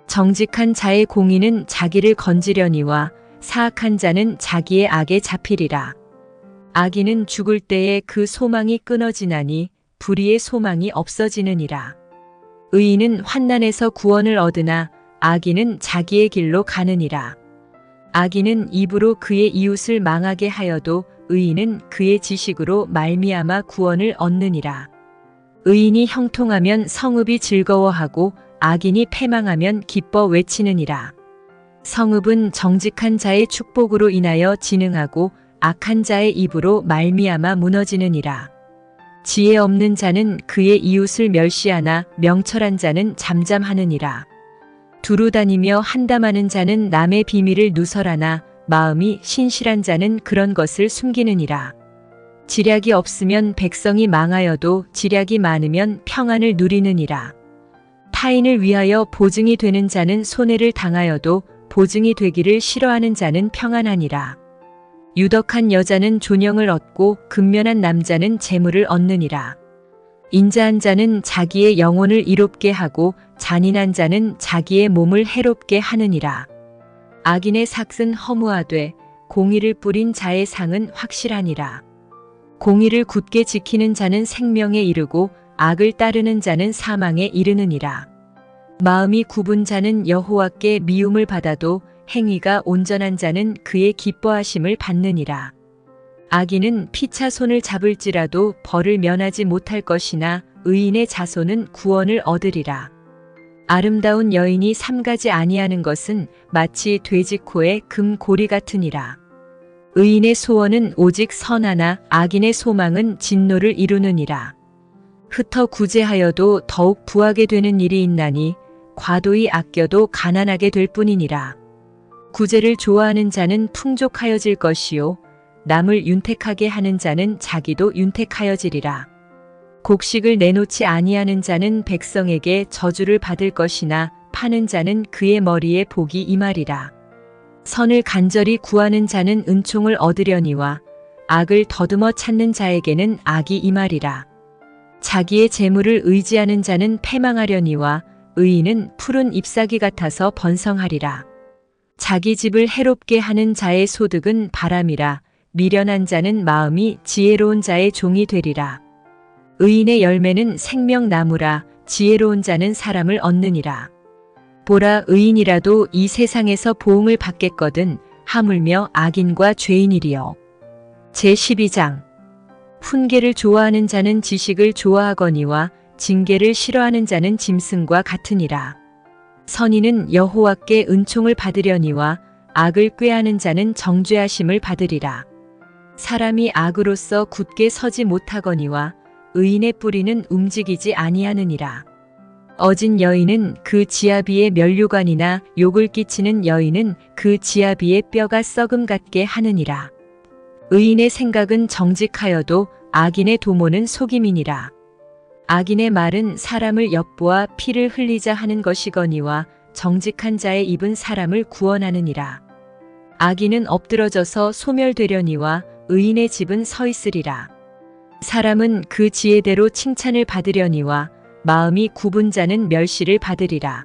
정직한 자의 공의는 자기를 건지려니와 사악한 자는 자기의 악에 잡히리라. 악인은 죽을 때에 그 소망이 끊어지나니 불의의 소망이 없어지느니라. 의인은 환난에서 구원을 얻으나 악인은 자기의 길로 가느니라. 악인은 입으로 그의 이웃을 망하게 하여도 의인은 그의 지식으로 말미암아 구원을 얻느니라. 의인이 형통하면 성읍이 즐거워하고 악인이 패망하면 기뻐 외치느니라. 성읍은 정직한 자의 축복으로 인하여 진흥하고 악한 자의 입으로 말미암아 무너지느니라. 지혜 없는 자는 그의 이웃을 멸시하나 명철한 자는 잠잠하느니라. 두루 다니며 한담하는 자는 남의 비밀을 누설하나 마음이 신실한 자는 그런 것을 숨기느니라. 지략이 없으면 백성이 망하여도 지략이 많으면 평안을 누리느니라. 타인을 위하여 보증이 되는 자는 손해를 당하여도 보증이 되기를 싫어하는 자는 평안하니라. 유덕한 여자는 존영을 얻고 근면한 남자는 재물을 얻느니라. 인자한 자는 자기의 영혼을 이롭게 하고 잔인한 자는 자기의 몸을 해롭게 하느니라. 악인의 삭은 허무하되 공의를 뿌린 자의 상은 확실하니라. 공의를 굳게 지키는 자는 생명에 이르고 악을 따르는 자는 사망에 이르느니라. 마음이 굽은 자는 여호와께 미움을 받아도 행위가 온전한 자는 그의 기뻐하심을 받느니라. 악인은 피차 손을 잡을지라도 벌을 면하지 못할 것이나 의인의 자손은 구원을 얻으리라. 아름다운 여인이 삼가지 아니하는 것은 마치 돼지코의 금고리 같으니라. 의인의 소원은 오직 선하나 악인의 소망은 진노를 이루느니라. 흩어 구제하여도 더욱 부하게 되는 일이 있나니 과도히 아껴도 가난하게 될 뿐이니라. 구제를 좋아하는 자는 풍족하여질 것이요 남을 윤택하게 하는 자는 자기도 윤택하여지리라. 곡식을 내놓지 아니하는 자는 백성에게 저주를 받을 것이나 파는 자는 그의 머리에 복이 임하리라. 선을 간절히 구하는 자는 은총을 얻으려니와 악을 더듬어 찾는 자에게는 악이 임하리라. 자기의 재물을 의지하는 자는 패망하려니와 의인은 푸른 잎사귀 같아서 번성하리라. 자기 집을 해롭게 하는 자의 소득은 바람이라. 미련한 자는 마음이 지혜로운 자의 종이 되리라. 의인의 열매는 생명나무라. 지혜로운 자는 사람을 얻느니라. 보라, 의인이라도 이 세상에서 보응을 받겠거든 하물며 악인과 죄인이리요. 제12장. 훈계를 좋아하는 자는 지식을 좋아하거니와 징계를 싫어하는 자는 짐승과 같으니라. 선인은 여호와께 은총을 받으려니와 악을 꾀하는 자는 정죄하심을 받으리라. 사람이 악으로서 굳게 서지 못하거니와 의인의 뿌리는 움직이지 아니하느니라. 어진 여인은 그 지아비의 면류관이나 욕을 끼치는 여인은 그 지아비의 뼈가 썩음 같게 하느니라. 의인의 생각은 정직하여도 악인의 도모는 속임이니라. 악인의 말은 사람을 엿보아 피를 흘리자 하는 것이거니와 정직한 자의 입은 사람을 구원하느니라. 악인은 엎드러져서 소멸되려니와 의인의 집은 서 있으리라. 사람은 그 지혜대로 칭찬을 받으려니와 마음이 굽은 자는 멸시를 받으리라.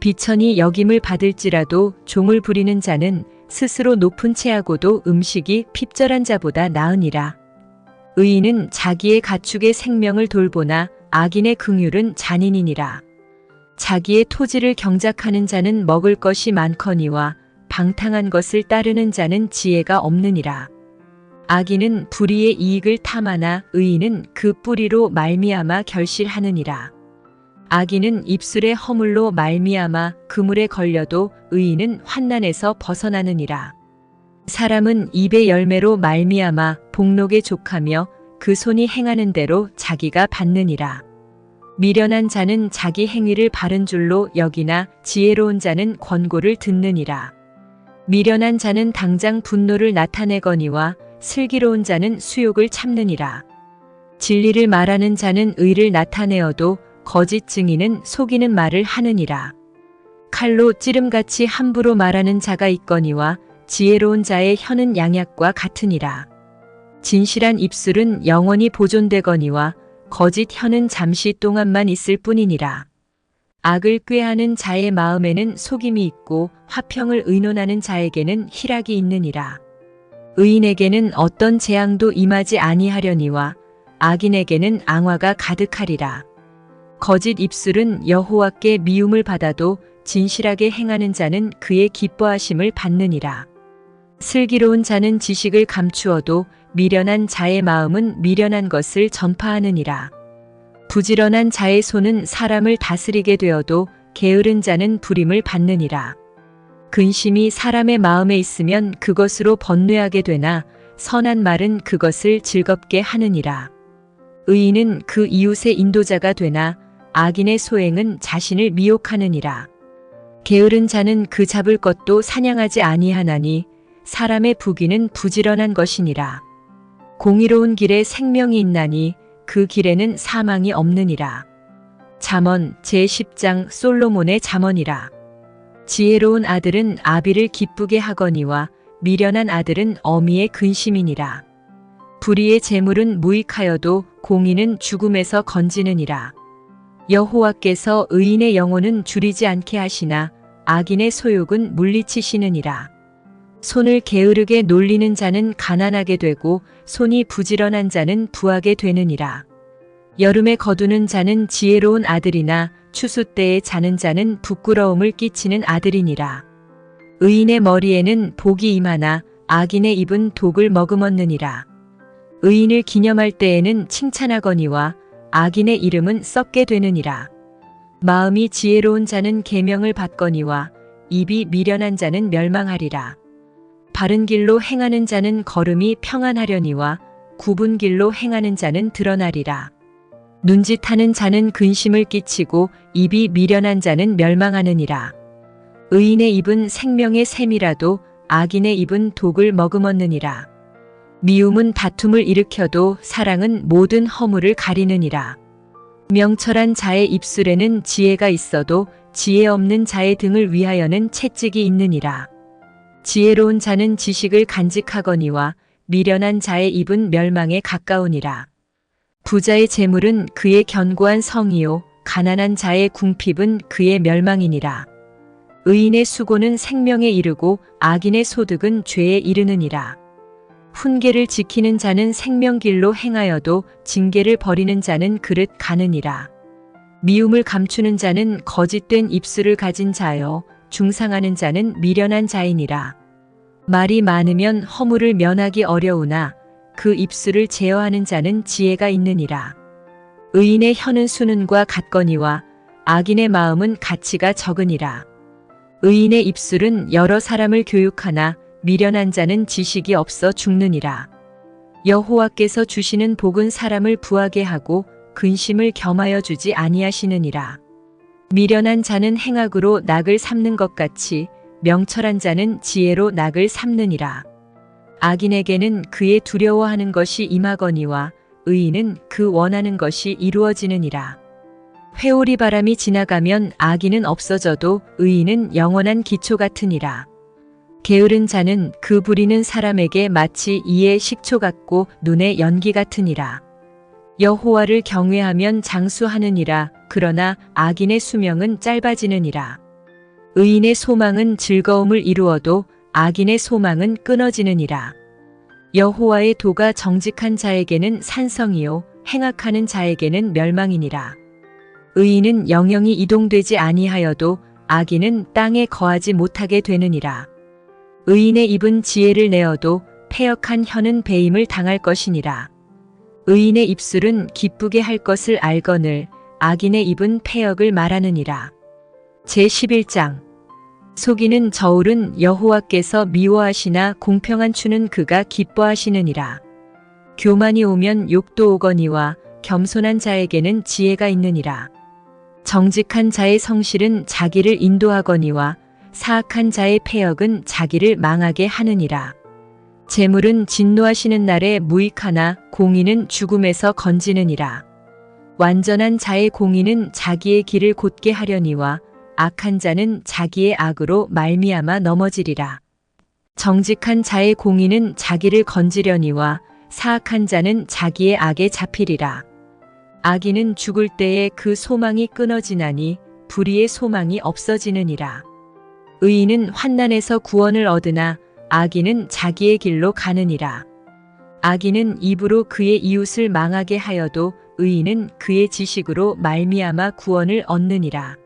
비천이 여김을 받을지라도 종을 부리는 자는 스스로 높은 채하고도 음식이 핍절한 자보다 나으니라. 의인은 자기의 가축의 생명을 돌보나 악인의 긍휼은 잔인이니라. 자기의 토지를 경작하는 자는 먹을 것이 많거니와 방탕한 것을 따르는 자는 지혜가 없느니라. 악인은 불의의 이익을 탐하나 의인은 그 뿌리로 말미암아 결실하느니라. 악인은 입술의 허물로 말미암아 그물에 걸려도 의인은 환난에서 벗어나느니라. 사람은 입의 열매로 말미암아 복록에 족하며 그 손이 행하는 대로 자기가 받느니라. 미련한 자는 자기 행위를 바른 줄로 여기나 지혜로운 자는 권고를 듣느니라. 미련한 자는 당장 분노를 나타내거니와 슬기로운 자는 수욕을 참느니라. 진리를 말하는 자는 의를 나타내어도 거짓 증인은 속이는 말을 하느니라. 칼로 찌름같이 함부로 말하는 자가 있거니와 지혜로운 자의 혀는 양약과 같으니라. 진실한 입술은 영원히 보존되거니와 거짓 혀는 잠시 동안만 있을 뿐이니라. 악을 꾀하는 자의 마음에는 속임이 있고 화평을 의논하는 자에게는 희락이 있느니라. 의인에게는 어떤 재앙도 임하지 아니하려니와 악인에게는 앙화가 가득하리라. 거짓 입술은 여호와께 미움을 받아도 진실하게 행하는 자는 그의 기뻐하심을 받느니라. 슬기로운 자는 지식을 감추어도 미련한 자의 마음은 미련한 것을 전파하느니라. 부지런한 자의 손은 사람을 다스리게 되어도 게으른 자는 불임을 받느니라. 근심이 사람의 마음에 있으면 그것으로 번뇌하게 되나 선한 말은 그것을 즐겁게 하느니라. 의인은 그 이웃의 인도자가 되나 악인의 소행은 자신을 미혹하느니라. 게으른 자는 그 잡을 것도 사냥하지 아니하나니 사람의 부귀는 부지런한 것이니라. 공의로운 길에 생명이 있나니 그 길에는 사망이 없느니라. 잠언 제10장 솔로몬의 잠언이라. 지혜로운 아들은 아비를 기쁘게 하거니와 미련한 아들은 어미의 근심이니라. 불의의 재물은 무익하여도 공의는 죽음에서 건지느니라. 여호와께서 의인의 영혼은 줄이지 않게 하시나 악인의 소욕은 물리치시느니라. 손을 게으르게 놀리는 자는 가난하게 되고 손이 부지런한 자는 부하게 되느니라. 여름에 거두는 자는 지혜로운 아들이나 추수 때에 자는 자는 부끄러움을 끼치는 아들이니라. 의인의 머리에는 복이 임하나 악인의 입은 독을 머금었느니라. 의인을 기념할 때에는 칭찬하거니와 악인의 이름은 썩게 되느니라. 마음이 지혜로운 자는 계명을 받거니와 입이 미련한 자는 멸망하리라. 바른 길로 행하는 자는 걸음이 평안하려니와 굽은 길로 행하는 자는 드러나리라. 눈짓하는 자는 근심을 끼치고 입이 미련한 자는 멸망하느니라. 의인의 입은 생명의 샘이라도 악인의 입은 독을 머금었느니라. 미움은 다툼을 일으켜도 사랑은 모든 허물을 가리느니라. 명철한 자의 입술에는 지혜가 있어도 지혜 없는 자의 등을 위하여는 채찍이 있느니라. 지혜로운 자는 지식을 간직하거니와 미련한 자의 입은 멸망에 가까우니라. 부자의 재물은 그의 견고한 성이요 가난한 자의 궁핍은 그의 멸망이니라. 의인의 수고는 생명에 이르고 악인의 소득은 죄에 이르느니라. 훈계를 지키는 자는 생명길로 행하여도 징계를 버리는 자는 그릇 가느니라. 미움을 감추는 자는 거짓된 입술을 가진 자여 중상하는 자는 미련한 자이니라. 말이 많으면 허물을 면하기 어려우나 그 입술을 제어하는 자는 지혜가 있느니라. 의인의 혀는 수는과 같거니와 악인의 마음은 가치가 적으니라. 의인의 입술은 여러 사람을 교육하나 미련한 자는 지식이 없어 죽느니라. 여호와께서 주시는 복은 사람을 부하게 하고 근심을 겸하여 주지 아니하시느니라. 미련한 자는 행악으로 낙을 삼는 것 같이 명철한 자는 지혜로 낙을 삼느니라. 악인에게는 그의 두려워하는 것이 임하거니와 의인은 그 원하는 것이 이루어지느니라. 회오리 바람이 지나가면 악인은 없어져도 의인은 영원한 기초 같으니라. 게으른 자는 그 부리는 사람에게 마치 이의 식초 같고 눈의 연기 같으니라. 여호와를 경외하면 장수하느니라. 그러나 악인의 수명은 짧아지느니라. 의인의 소망은 즐거움을 이루어도 악인의 소망은 끊어지느니라. 여호와의 도가 정직한 자에게는 산성이요 행악하는 자에게는 멸망이니라. 의인은 영영이 이동되지 아니하여도 악인은 땅에 거하지 못하게 되느니라. 의인의 입은 지혜를 내어도 패역한 혀는 배임을 당할 것이니라. 의인의 입술은 기쁘게 할 것을 알거늘 악인의 입은 패역을 말하느니라. 제11장 속이는 저울은 여호와께서 미워하시나 공평한 추는 그가 기뻐하시느니라. 교만이 오면 욕도 오거니와 겸손한 자에게는 지혜가 있느니라. 정직한 자의 성실은 자기를 인도하거니와 사악한 자의 패역은 자기를 망하게 하느니라. 재물은 진노하시는 날에 무익하나 공의는 죽음에서 건지느니라. 완전한 자의 공의는 자기의 길을 곧게 하려니와 악한 자는 자기의 악으로 말미암아 넘어지리라. 정직한 자의 공의는 자기를 건지려니와 사악한 자는 자기의 악에 잡히리라. 악인은 죽을 때에 그 소망이 끊어지나니 불의의 소망이 없어지느니라. 의인은 환난에서 구원을 얻으나 악인은 자기의 길로 가느니라. 악인은 입으로 그의 이웃을 망하게 하여도 의인은 그의 지식으로 말미암아 구원을 얻느니라.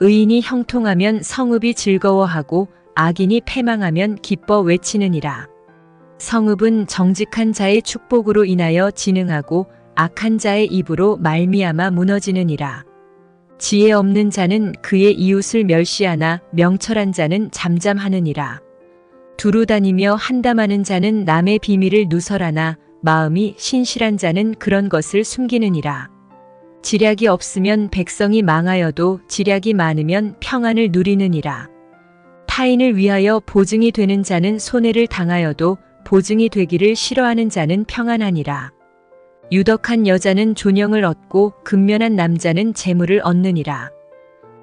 의인이 형통하면 성읍이 즐거워하고 악인이 패망하면 기뻐 외치느니라. 성읍은 정직한 자의 축복으로 인하여 진흥하고 악한 자의 입으로 말미암아 무너지느니라. 지혜 없는 자는 그의 이웃을 멸시하나 명철한 자는 잠잠하느니라. 두루 다니며 한담하는 자는 남의 비밀을 누설하나 마음이 신실한 자는 그런 것을 숨기느니라. 지략이 없으면 백성이 망하여도 지략이 많으면 평안을 누리느니라. 타인을 위하여 보증이 되는 자는 손해를 당하여도 보증이 되기를 싫어하는 자는 평안하니라. 유덕한 여자는 존영을 얻고 근면한 남자는 재물을 얻느니라.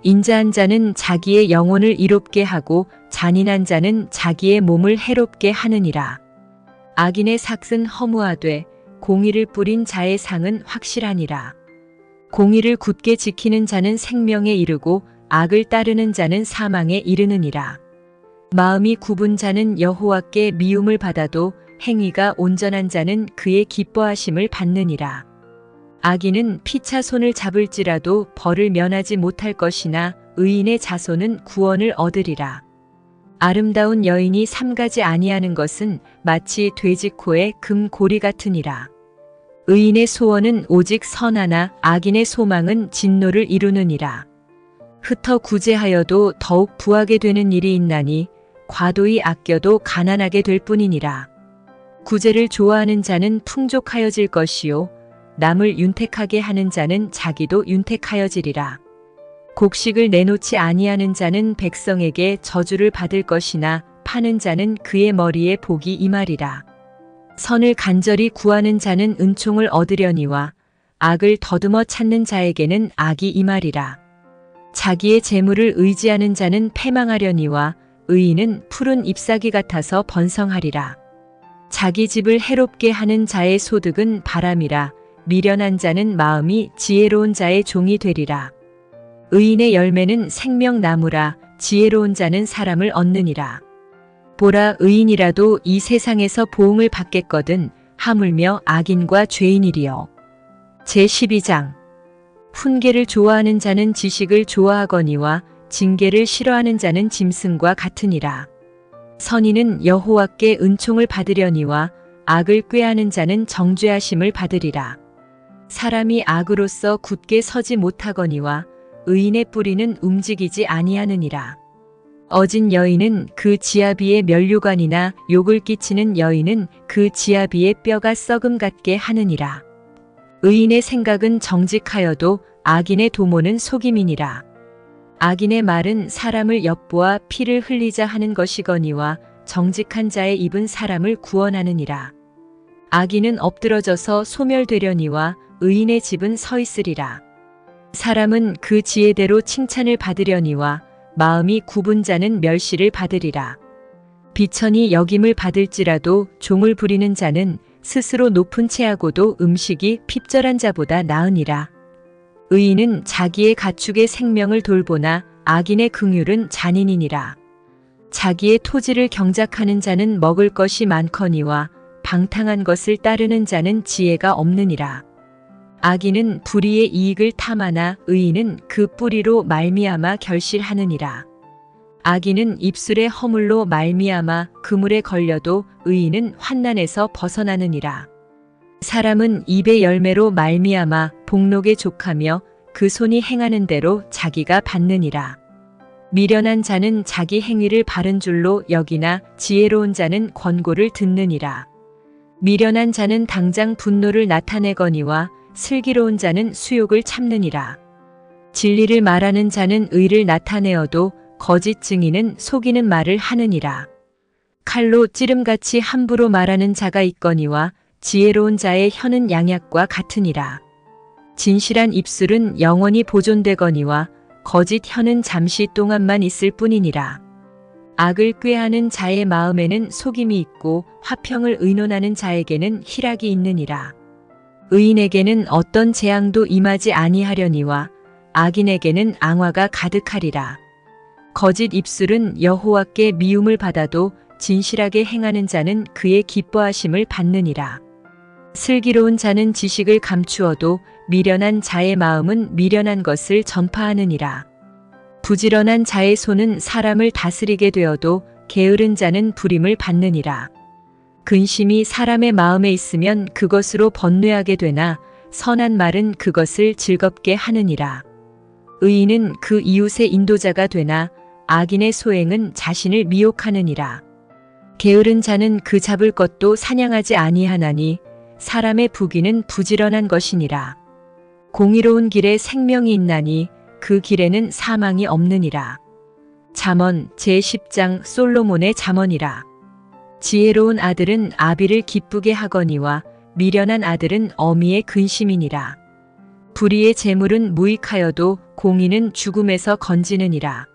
인자한 자는 자기의 영혼을 이롭게 하고 잔인한 자는 자기의 몸을 해롭게 하느니라. 악인의 삭은 허무하되 공의를 뿌린 자의 상은 확실하니라. 공의를 굳게 지키는 자는 생명에 이르고 악을 따르는 자는 사망에 이르느니라. 마음이 굽은 자는 여호와께 미움을 받아도 행위가 온전한 자는 그의 기뻐하심을 받느니라. 악인은 피차 손을 잡을지라도 벌을 면하지 못할 것이나 의인의 자손은 구원을 얻으리라. 아름다운 여인이 삼가지 아니하는 것은 마치 돼지 코에 금고리 같으니라. 의인의 소원은 오직 선하나 악인의 소망은 진노를 이루느니라. 흩어 구제하여도 더욱 부하게 되는 일이 있나니 과도히 아껴도 가난하게 될 뿐이니라. 구제를 좋아하는 자는 풍족하여질 것이요 남을 윤택하게 하는 자는 자기도 윤택하여지리라. 곡식을 내놓지 아니하는 자는 백성에게 저주를 받을 것이나 파는 자는 그의 머리에 복이 임하리라. 선을 간절히 구하는 자는 은총을 얻으려니와 악을 더듬어 찾는 자에게는 악이 임하리라. 자기의 재물을 의지하는 자는 패망하려니와 의인은 푸른 잎사귀 같아서 번성하리라. 자기 집을 해롭게 하는 자의 소득은 바람이라. 미련한 자는 마음이 지혜로운 자의 종이 되리라. 의인의 열매는 생명나무라. 지혜로운 자는 사람을 얻느니라. 보라, 의인이라도 이 세상에서 보응을 받겠거든 하물며 악인과 죄인이리요. 제12장. 훈계를 좋아하는 자는 지식을 좋아하거니와 징계를 싫어하는 자는 짐승과 같으니라. 선인은 여호와께 은총을 받으려니와 악을 꾀하는 자는 정죄하심을 받으리라. 사람이 악으로서 굳게 서지 못하거니와 의인의 뿌리는 움직이지 아니하느니라. 어진 여인은 그 지아비의 면류관이나 욕을 끼치는 여인은 그 지아비의 뼈가 썩음 같게 하느니라. 의인의 생각은 정직하여도 악인의 도모는 속임이니라. 악인의 말은 사람을 엿보아 피를 흘리자 하는 것이거니와 정직한 자의 입은 사람을 구원하느니라. 악인은 엎드러져서 소멸되려니와 의인의 집은 서 있으리라. 사람은 그 지혜대로 칭찬을 받으려니와 마음이 굽은 자는 멸시를 받으리라. 비천이 여김을 받을지라도 종을 부리는 자는 스스로 높은 채하고도 음식이 핍절한 자보다 나으니라. 의인은 자기의 가축의 생명을 돌보나 악인의 긍휼은 잔인이니라. 자기의 토지를 경작하는 자는 먹을 것이 많거니와 방탕한 것을 따르는 자는 지혜가 없느니라. 악인은 불의의 이익을 탐하나 의인은 그 뿌리로 말미암아 결실하느니라. 악인은 입술의 허물로 말미암아 그물에 걸려도 의인은 환난에서 벗어나느니라. 사람은 입의 열매로 말미암아 복록에 족하며 그 손이 행하는 대로 자기가 받느니라. 미련한 자는 자기 행위를 바른 줄로 여기나 지혜로운 자는 권고를 듣느니라. 미련한 자는 당장 분노를 나타내거니와 슬기로운 자는 수욕을 참느니라. 진리를 말하는 자는 의를 나타내어도 거짓 증인은 속이는 말을 하느니라. 칼로 찌름같이 함부로 말하는 자가 있거니와 지혜로운 자의 혀는 양약과 같으니라. 진실한 입술은 영원히 보존되거니와 거짓 혀는 잠시 동안만 있을 뿐이니라. 악을 꾀하는 자의 마음에는 속임이 있고 화평을 의논하는 자에게는 희락이 있느니라. 의인에게는 어떤 재앙도 임하지 아니하려니와 악인에게는 앙화가 가득하리라. 거짓 입술은 여호와께 미움을 받아도 진실하게 행하는 자는 그의 기뻐하심을 받느니라. 슬기로운 자는 지식을 감추어도 미련한 자의 마음은 미련한 것을 전파하느니라. 부지런한 자의 손은 사람을 다스리게 되어도 게으른 자는 불임을 받느니라. 근심이 사람의 마음에 있으면 그것으로 번뇌하게 되나 선한 말은 그것을 즐겁게 하느니라. 의인은 그 이웃의 인도자가 되나 악인의 소행은 자신을 미혹하느니라. 게으른 자는 그 잡을 것도 사냥하지 아니하나니 사람의 부귀는 부지런한 것이니라. 공의로운 길에 생명이 있나니 그 길에는 사망이 없느니라. 잠언 제10장 솔로몬의 잠언이라. 지혜로운 아들은 아비를 기쁘게 하거니와 미련한 아들은 어미의 근심이니라. 불의의 재물은 무익하여도 공의는 죽음에서 건지느니라.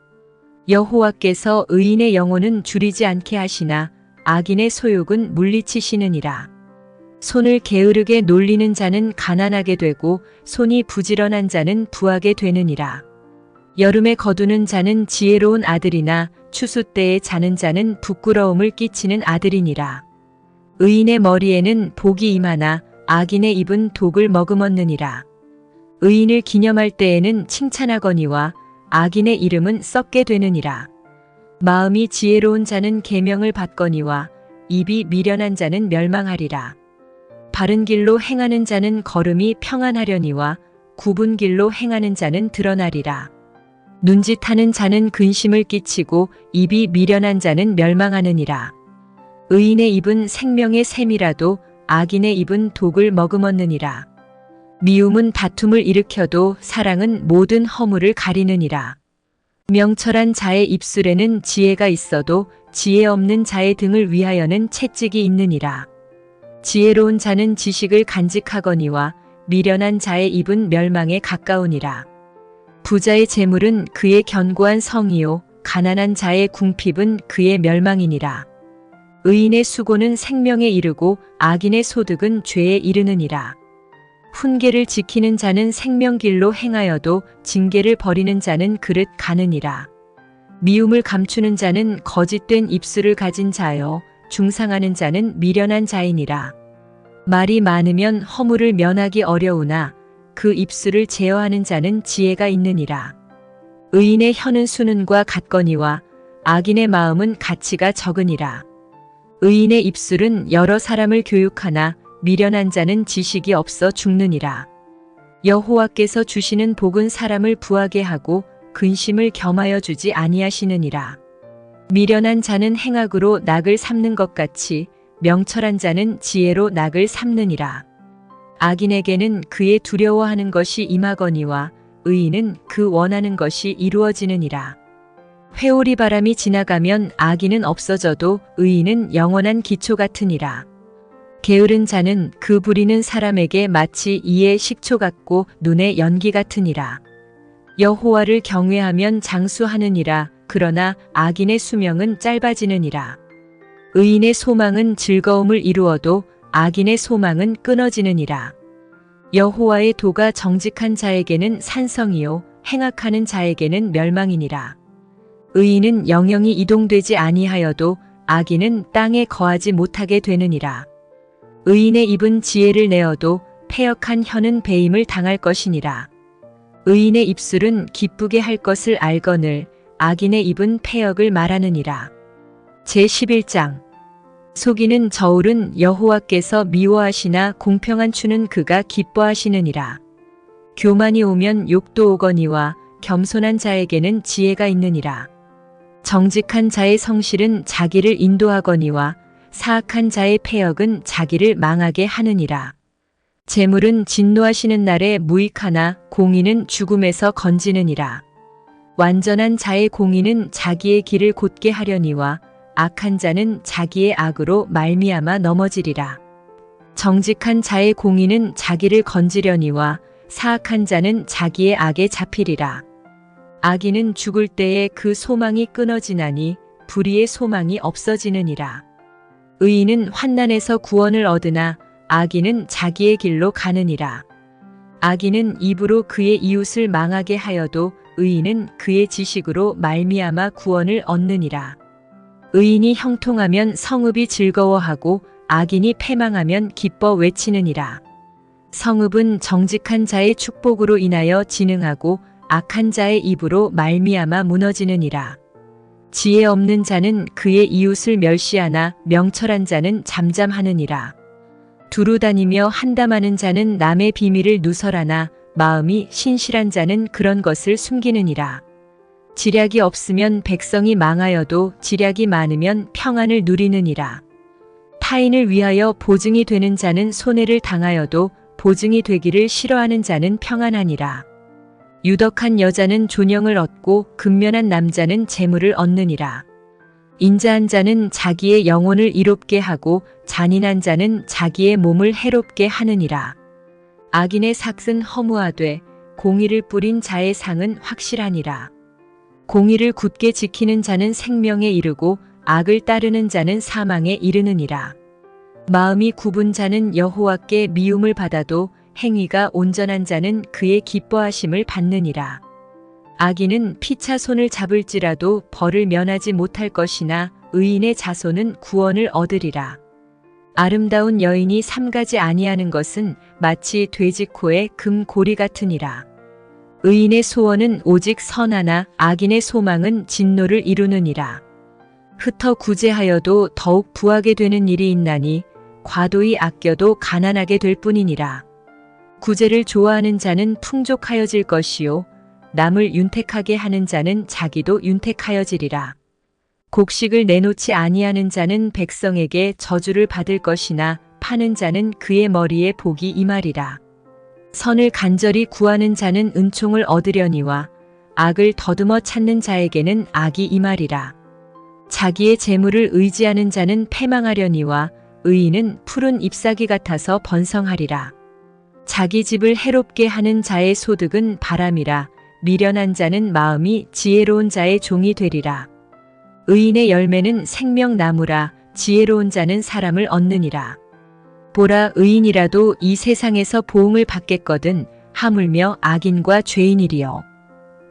여호와께서 의인의 영혼은 줄이지 않게 하시나 악인의 소욕은 물리치시느니라. 손을 게으르게 놀리는 자는 가난하게 되고 손이 부지런한 자는 부하게 되느니라. 여름에 거두는 자는 지혜로운 아들이나 추수 때에 자는 자는 부끄러움을 끼치는 아들이니라. 의인의 머리에는 복이 임하나 악인의 입은 독을 머금었느니라. 의인을 기념할 때에는 칭찬하거니와 악인의 이름은 썩게 되느니라. 마음이 지혜로운 자는 계명을 받거니와 입이 미련한 자는 멸망하리라. 바른 길로 행하는 자는 걸음이 평안하려니와 굽은 길로 행하는 자는 드러나리라. 눈짓하는 자는 근심을 끼치고 입이 미련한 자는 멸망하느니라. 의인의 입은 생명의 샘이라도 악인의 입은 독을 머금었느니라. 미움은 다툼을 일으켜도 사랑은 모든 허물을 가리느니라. 명철한 자의 입술에는 지혜가 있어도 지혜 없는 자의 등을 위하여는 채찍이 있느니라. 지혜로운 자는 지식을 간직하거니와 미련한 자의 입은 멸망에 가까우니라. 부자의 재물은 그의 견고한 성이요 가난한 자의 궁핍은 그의 멸망이니라. 의인의 수고는 생명에 이르고 악인의 소득은 죄에 이르느니라. 훈계를 지키는 자는 생명길로 행하여도 징계를 버리는 자는 그릇 가느니라. 미움을 감추는 자는 거짓된 입술을 가진 자여 중상하는 자는 미련한 자이니라. 말이 많으면 허물을 면하기 어려우나 그 입술을 제어하는 자는 지혜가 있느니라. 의인의 혀는 수는과 같거니와 악인의 마음은 가치가 적으니라. 의인의 입술은 여러 사람을 교육하나 미련한 자는 지식이 없어 죽느니라. 여호와께서 주시는 복은 사람을 부하게 하고 근심을 겸하여 주지 아니하시느니라. 미련한 자는 행악으로 낙을 삼는 것 같이 명철한 자는 지혜로 낙을 삼느니라. 악인에게는 그의 두려워하는 것이 임하거니와 의인은 그 원하는 것이 이루어지느니라. 회오리 바람이 지나가면 악인은 없어져도 의인은 영원한 기초 같으니라. 게으른 자는 그 부리는 사람에게 마치 이의 식초 같고 눈의 연기 같으니라. 여호와를 경외하면 장수하느니라. 그러나 악인의 수명은 짧아지느니라. 의인의 소망은 즐거움을 이루어도 악인의 소망은 끊어지느니라. 여호와의 도가 정직한 자에게는 산성이요 행악하는 자에게는 멸망이니라. 의인은 영영이 이동되지 아니하여도 악인은 땅에 거하지 못하게 되느니라. 의인의 입은 지혜를 내어도 패역한 혀는 배임을 당할 것이니라. 의인의 입술은 기쁘게 할 것을 알거늘 악인의 입은 패역을 말하느니라. 제11장 속이는 저울은 여호와께서 미워하시나 공평한 추는 그가 기뻐하시느니라. 교만이 오면 욕도 오거니와 겸손한 자에게는 지혜가 있느니라. 정직한 자의 성실은 자기를 인도하거니와 사악한 자의 패역은 자기를 망하게 하느니라. 재물은 진노하시는 날에 무익하나 공의는 죽음에서 건지느니라. 완전한 자의 공의는 자기의 길을 곧게 하려니와 악한 자는 자기의 악으로 말미암아 넘어지리라. 정직한 자의 공의는 자기를 건지려니와 사악한 자는 자기의 악에 잡히리라. 악인은 죽을 때에 그 소망이 끊어지나니 불의의 소망이 없어지느니라. 의인은 환난에서 구원을 얻으나 악인은 자기의 길로 가느니라. 악인은 입으로 그의 이웃을 망하게 하여도 의인은 그의 지식으로 말미암아 구원을 얻느니라. 의인이 형통하면 성읍이 즐거워하고 악인이 패망하면 기뻐 외치느니라. 성읍은 정직한 자의 축복으로 인하여 진흥하고 악한 자의 입으로 말미암아 무너지느니라. 지혜 없는 자는 그의 이웃을 멸시하나 명철한 자는 잠잠하느니라. 두루 다니며 한담하는 자는 남의 비밀을 누설하나 마음이 신실한 자는 그런 것을 숨기느니라. 지략이 없으면 백성이 망하여도 지략이 많으면 평안을 누리느니라. 타인을 위하여 보증이 되는 자는 손해를 당하여도 보증이 되기를 싫어하는 자는 평안하니라. 유덕한 여자는 존영을 얻고 근면한 남자는 재물을 얻느니라. 인자한 자는 자기의 영혼을 이롭게 하고 잔인한 자는 자기의 몸을 해롭게 하느니라. 악인의 삭은 허무하되 공의를 뿌린 자의 상은 확실하니라. 공의를 굳게 지키는 자는 생명에 이르고 악을 따르는 자는 사망에 이르느니라. 마음이 굽은 자는 여호와께 미움을 받아도 행위가 온전한 자는 그의 기뻐하심을 받느니라. 악인은 피차 손을 잡을지라도 벌을 면하지 못할 것이나 의인의 자손은 구원을 얻으리라. 아름다운 여인이 삼가지 아니하는 것은 마치 돼지코의 금고리 같으니라. 의인의 소원은 오직 선하나 악인의 소망은 진노를 이루느니라. 흩어 구제하여도 더욱 부하게 되는 일이 있나니 과도히 아껴도 가난하게 될 뿐이니라. 구제를 좋아하는 자는 풍족하여질 것이요 남을 윤택하게 하는 자는 자기도 윤택하여지리라. 곡식을 내놓지 아니하는 자는 백성에게 저주를 받을 것이나 파는 자는 그의 머리에 복이 임하리라. 선을 간절히 구하는 자는 은총을 얻으려니와 악을 더듬어 찾는 자에게는 악이 임하리라. 자기의 재물을 의지하는 자는 패망하려니와 의인은 푸른 잎사귀 같아서 번성하리라. 자기 집을 해롭게 하는 자의 소득은 바람이라. 미련한 자는 마음이 지혜로운 자의 종이 되리라. 의인의 열매는 생명나무라. 지혜로운 자는 사람을 얻느니라. 보라, 의인이라도 이 세상에서 보응을 받겠거든 하물며 악인과 죄인이리요.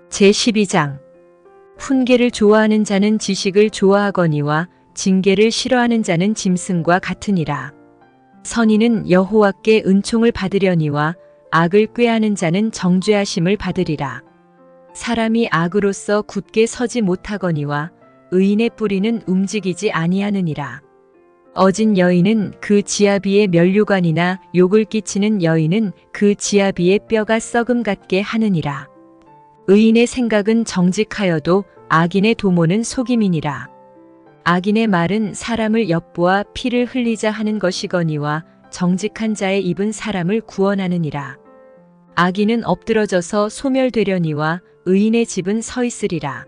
제12장. 훈계를 좋아하는 자는 지식을 좋아하거니와 징계를 싫어하는 자는 짐승과 같으니라. 선인은 여호와께 은총을 받으려니와 악을 꾀하는 자는 정죄하심을 받으리라. 사람이 악으로서 굳게 서지 못하거니와 의인의 뿌리는 움직이지 아니하느니라. 어진 여인은 그 지아비의 면류관이나 욕을 끼치는 여인은 그 지아비의 뼈가 썩음 같게 하느니라. 의인의 생각은 정직하여도 악인의 도모는 속임이니라. 악인의 말은 사람을 엿보아 피를 흘리자 하는 것이거니와 정직한 자의 입은 사람을 구원하느니라. 악인은 엎드러져서 소멸되려니와 의인의 집은 서 있으리라.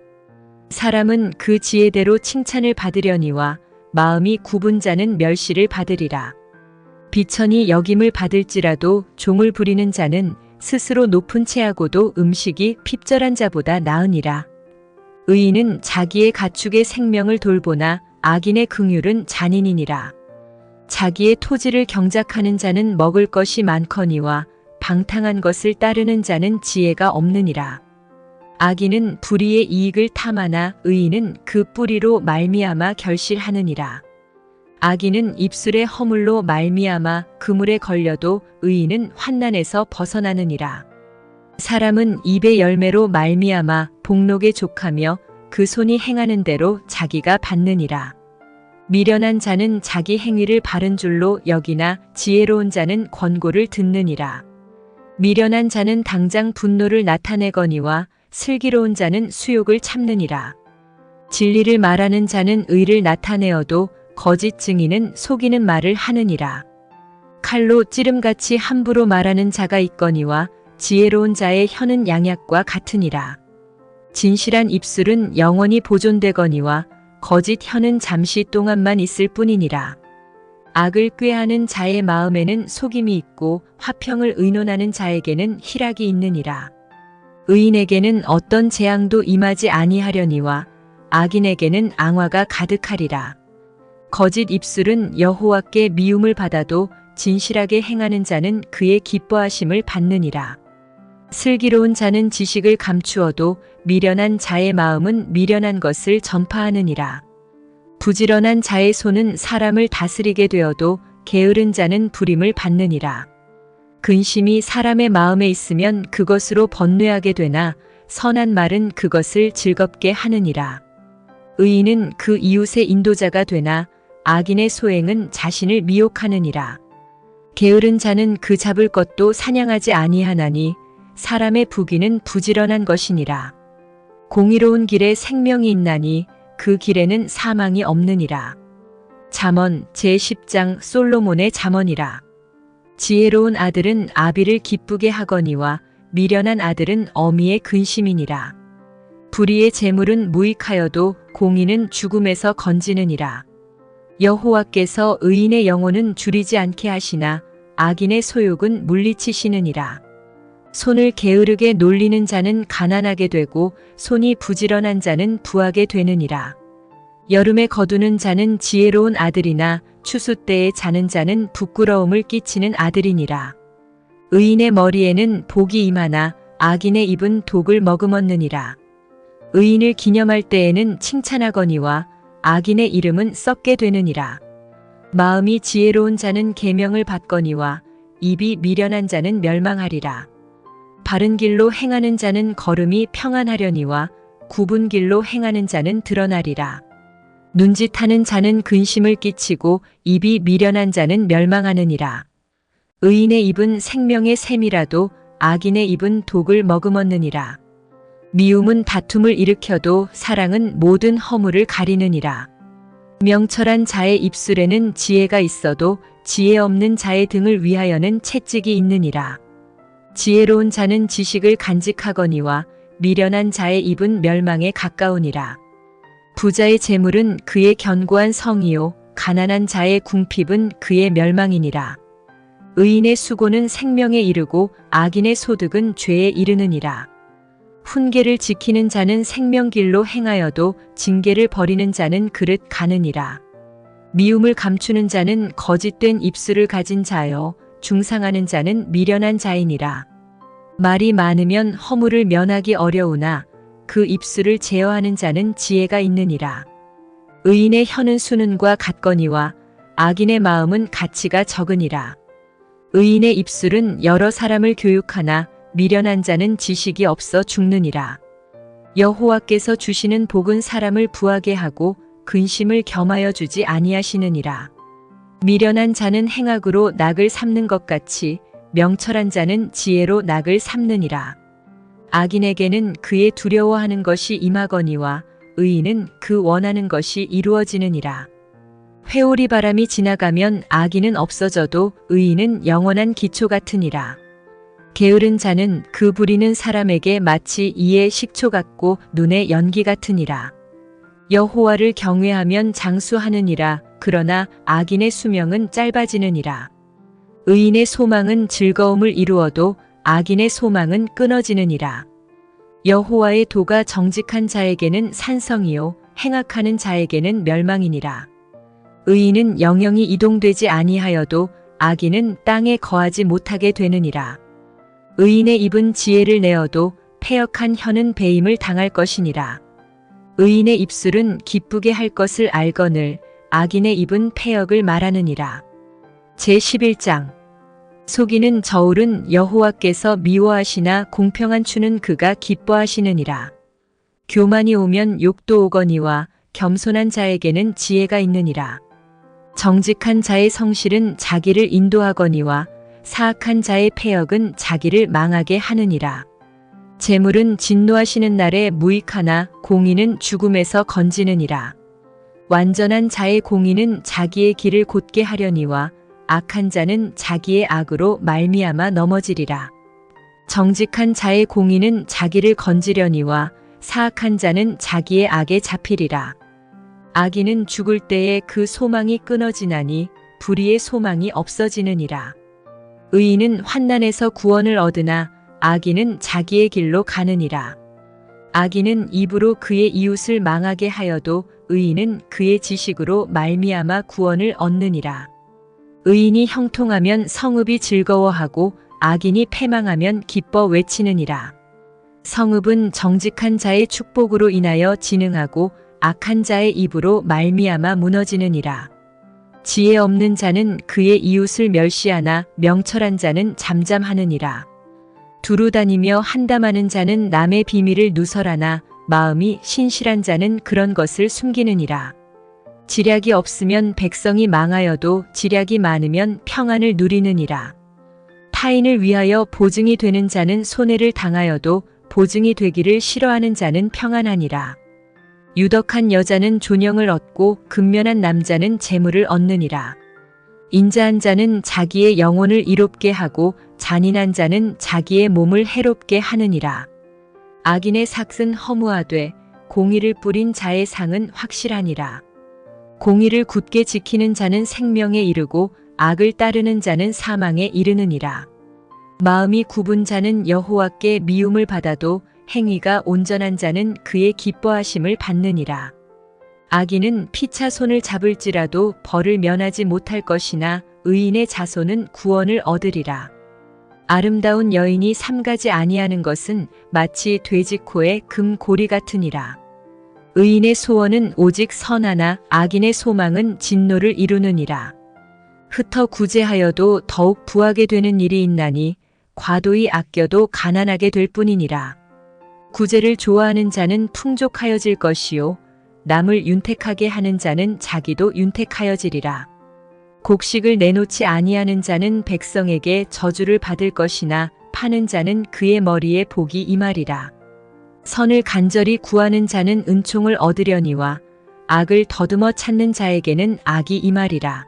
사람은 그 지혜대로 칭찬을 받으려니와 마음이 굽은 자는 멸시를 받으리라. 비천이 여김을 받을지라도 종을 부리는 자는 스스로 높은 채하고도 음식이 핍절한 자보다 나으니라. 의인은 자기의 가축의 생명을 돌보나 악인의 긍휼은 잔인이니라. 자기의 토지를 경작하는 자는 먹을 것이 많거니와 방탕한 것을 따르는 자는 지혜가 없느니라. 악인은 불의의 이익을 탐하나 의인은 그 뿌리로 말미암아 결실하느니라. 악인은 입술의 허물로 말미암아 그물에 걸려도 의인은 환난에서 벗어나느니라. 사람은 입의 열매로 말미암아 복록에 족하며 그 손이 행하는 대로 자기가 받느니라. 미련한 자는 자기 행위를 바른 줄로 여기나 지혜로운 자는 권고를 듣느니라. 미련한 자는 당장 분노를 나타내거니와 슬기로운 자는 수욕을 참느니라. 진리를 말하는 자는 의를 나타내어도 거짓 증인은 속이는 말을 하느니라. 칼로 찌름같이 함부로 말하는 자가 있거니와 지혜로운 자의 혀는 양약과 같으니라. 진실한 입술은 영원히 보존되거니와 거짓 혀는 잠시 동안만 있을 뿐이니라. 악을 꾀하는 자의 마음에는 속임이 있고 화평을 의논하는 자에게는 희락이 있느니라. 의인에게는 어떤 재앙도 임하지 아니하려니와 악인에게는 앙화가 가득하리라. 거짓 입술은 여호와께 미움을 받아도 진실하게 행하는 자는 그의 기뻐하심을 받느니라. 슬기로운 자는 지식을 감추어도 미련한 자의 마음은 미련한 것을 전파하느니라. 부지런한 자의 손은 사람을 다스리게 되어도 게으른 자는 불임을 받느니라. 근심이 사람의 마음에 있으면 그것으로 번뇌하게 되나 선한 말은 그것을 즐겁게 하느니라. 의인은 그 이웃의 인도자가 되나 악인의 소행은 자신을 미혹하느니라. 게으른 자는 그 잡을 것도 사냥하지 아니하나니 사람의 부귀는 부지런한 것이니라. 공의로운 길에 생명이 있나니 그 길에는 사망이 없느니라. 잠언 제10장 솔로몬의 잠언이라. 지혜로운 아들은 아비를 기쁘게 하거니와 미련한 아들은 어미의 근심이니라. 불의의 재물은 무익하여도 공의는 죽음에서 건지느니라. 여호와께서 의인의 영혼은 줄이지 않게 하시나 악인의 소욕은 물리치시느니라. 손을 게으르게 놀리는 자는 가난하게 되고 손이 부지런한 자는 부하게 되느니라. 여름에 거두는 자는 지혜로운 아들이나 추수 때에 자는 자는 부끄러움을 끼치는 아들이니라. 의인의 머리에는 복이 임하나 악인의 입은 독을 머금었느니라. 의인을 기념할 때에는 칭찬하거니와 악인의 이름은 썩게 되느니라. 마음이 지혜로운 자는 계명을 받거니와 입이 미련한 자는 멸망하리라. 바른 길로 행하는 자는 걸음이 평안하려니와 굽은 길로 행하는 자는 드러나리라. 눈짓하는 자는 근심을 끼치고 입이 미련한 자는 멸망하느니라. 의인의 입은 생명의 샘이라도 악인의 입은 독을 머금었느니라. 미움은 다툼을 일으켜도 사랑은 모든 허물을 가리느니라. 명철한 자의 입술에는 지혜가 있어도 지혜 없는 자의 등을 위하여는 채찍이 있느니라. 지혜로운 자는 지식을 간직하거니와 미련한 자의 입은 멸망에 가까우니라. 부자의 재물은 그의 견고한 성이요 가난한 자의 궁핍은 그의 멸망이니라. 의인의 수고는 생명에 이르고 악인의 소득은 죄에 이르느니라. 훈계를 지키는 자는 생명길로 행하여도 징계를 버리는 자는 그릇 가느니라. 미움을 감추는 자는 거짓된 입술을 가진 자여 중상하는 자는 미련한 자이니라. 말이 많으면 허물을 면하기 어려우나 그 입술을 제어하는 자는 지혜가 있느니라. 의인의 혀는 수는과 같거니와 악인의 마음은 가치가 적으니라. 의인의 입술은 여러 사람을 교육하나 미련한 자는 지식이 없어 죽느니라. 여호와께서 주시는 복은 사람을 부하게 하고 근심을 겸하여 주지 아니하시느니라. 미련한 자는 행악으로 낙을 삼는 것 같이 명철한 자는 지혜로 낙을 삼느니라. 악인에게는 그의 두려워하는 것이 임하거니와 의인은 그 원하는 것이 이루어지느니라. 회오리 바람이 지나가면 악인은 없어져도 의인은 영원한 기초 같으니라. 게으른 자는 그 부리는 사람에게 마치 이의 식초 같고 눈의 연기 같으니라. 여호와를 경외하면 장수하느니라. 그러나 악인의 수명은 짧아지느니라. 의인의 소망은 즐거움을 이루어도 악인의 소망은 끊어지느니라. 여호와의 도가 정직한 자에게는 산성이요 행악하는 자에게는 멸망이니라. 의인은 영영이 이동되지 아니하여도 악인은 땅에 거하지 못하게 되느니라. 의인의 입은 지혜를 내어도 패역한 혀는 배임을 당할 것이니라. 의인의 입술은 기쁘게 할 것을 알거늘 악인의 입은 패역을 말하느니라. 제11장 속이는 저울은 여호와께서 미워하시나 공평한 추는 그가 기뻐하시느니라. 교만이 오면 욕도 오거니와 겸손한 자에게는 지혜가 있느니라. 정직한 자의 성실은 자기를 인도하거니와 사악한 자의 패역은 자기를 망하게 하느니라. 재물은 진노하시는 날에 무익하나 공의는 죽음에서 건지느니라. 완전한 자의 공의는 자기의 길을 곧게 하려니와 악한 자는 자기의 악으로 말미암아 넘어지리라. 정직한 자의 공의는 자기를 건지려니와 사악한 자는 자기의 악에 잡히리라. 악인은 죽을 때에 그 소망이 끊어지나니 불의의 소망이 없어지느니라. 의인은 환난에서 구원을 얻으나 악인은 자기의 길로 가느니라. 악인은 입으로 그의 이웃을 망하게 하여도 의인은 그의 지식으로 말미암아 구원을 얻느니라. 의인이 형통하면 성읍이 즐거워하고 악인이 패망하면 기뻐 외치느니라. 성읍은 정직한 자의 축복으로 인하여 진흥하고 악한 자의 입으로 말미암아 무너지느니라. 지혜 없는 자는 그의 이웃을 멸시하나 명철한 자는 잠잠하느니라. 두루 다니며 한담하는 자는 남의 비밀을 누설하나 마음이 신실한 자는 그런 것을 숨기느니라. 지략이 없으면 백성이 망하여도 지략이 많으면 평안을 누리느니라. 타인을 위하여 보증이 되는 자는 손해를 당하여도 보증이 되기를 싫어하는 자는 평안하니라. 유덕한 여자는 존영을 얻고 근면한 남자는 재물을 얻느니라. 인자한 자는 자기의 영혼을 이롭게 하고 잔인한 자는 자기의 몸을 해롭게 하느니라. 악인의 삭은 허무하되 공의를 뿌린 자의 상은 확실하니라. 공의를 굳게 지키는 자는 생명에 이르고 악을 따르는 자는 사망에 이르느니라. 마음이 굽은 자는 여호와께 미움을 받아도 행위가 온전한 자는 그의 기뻐하심을 받느니라. 악인은 피차 손을 잡을지라도 벌을 면하지 못할 것이나 의인의 자손은 구원을 얻으리라. 아름다운 여인이 삼가지 아니하는 것은 마치 돼지코의 금고리 같으니라. 의인의 소원은 오직 선하나 악인의 소망은 진노를 이루느니라. 흩어 구제하여도 더욱 부하게 되는 일이 있나니 과도히 아껴도 가난하게 될 뿐이니라. 구제를 좋아하는 자는 풍족하여질 것이요 남을 윤택하게 하는 자는 자기도 윤택하여지리라. 곡식을 내놓지 아니하는 자는 백성에게 저주를 받을 것이나 파는 자는 그의 머리에 복이 임하리라. 선을 간절히 구하는 자는 은총을 얻으려니와 악을 더듬어 찾는 자에게는 악이 임하리라.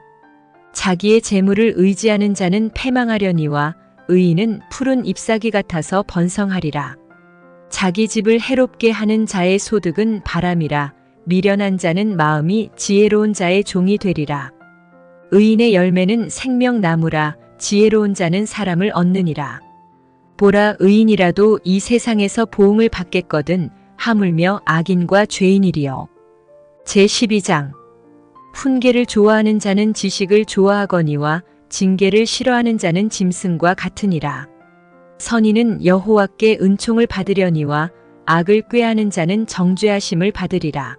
자기의 재물을 의지하는 자는 패망하려니와 의인은 푸른 잎사귀 같아서 번성하리라. 자기 집을 해롭게 하는 자의 소득은 바람이라. 미련한 자는 마음이 지혜로운 자의 종이 되리라. 의인의 열매는 생명나무라. 지혜로운 자는 사람을 얻느니라. 보라, 의인이라도 이 세상에서 보응을 받겠거든 하물며 악인과 죄인이리요. 제12장. 훈계를 좋아하는 자는 지식을 좋아하거니와 징계를 싫어하는 자는 짐승과 같으니라. 선인은 여호와께 은총을 받으려니와 악을 꾀하는 자는 정죄하심을 받으리라.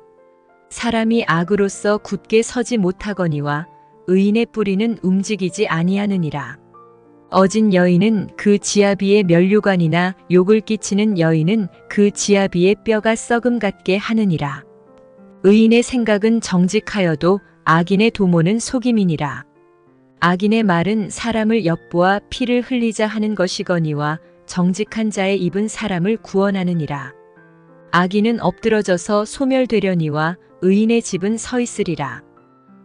사람이 악으로서 굳게 서지 못하거니와 의인의 뿌리는 움직이지 아니하느니라. 어진 여인은 그 지아비의 면류관이나 욕을 끼치는 여인은 그 지아비의 뼈가 썩음 같게 하느니라. 의인의 생각은 정직하여도 악인의 도모는 속임이니라. 악인의 말은 사람을 엿보아 피를 흘리자 하는 것이거니와 정직한 자의 입은 사람을 구원하느니라. 악인은 엎드러져서 소멸되려니와 의인의 집은 서 있으리라.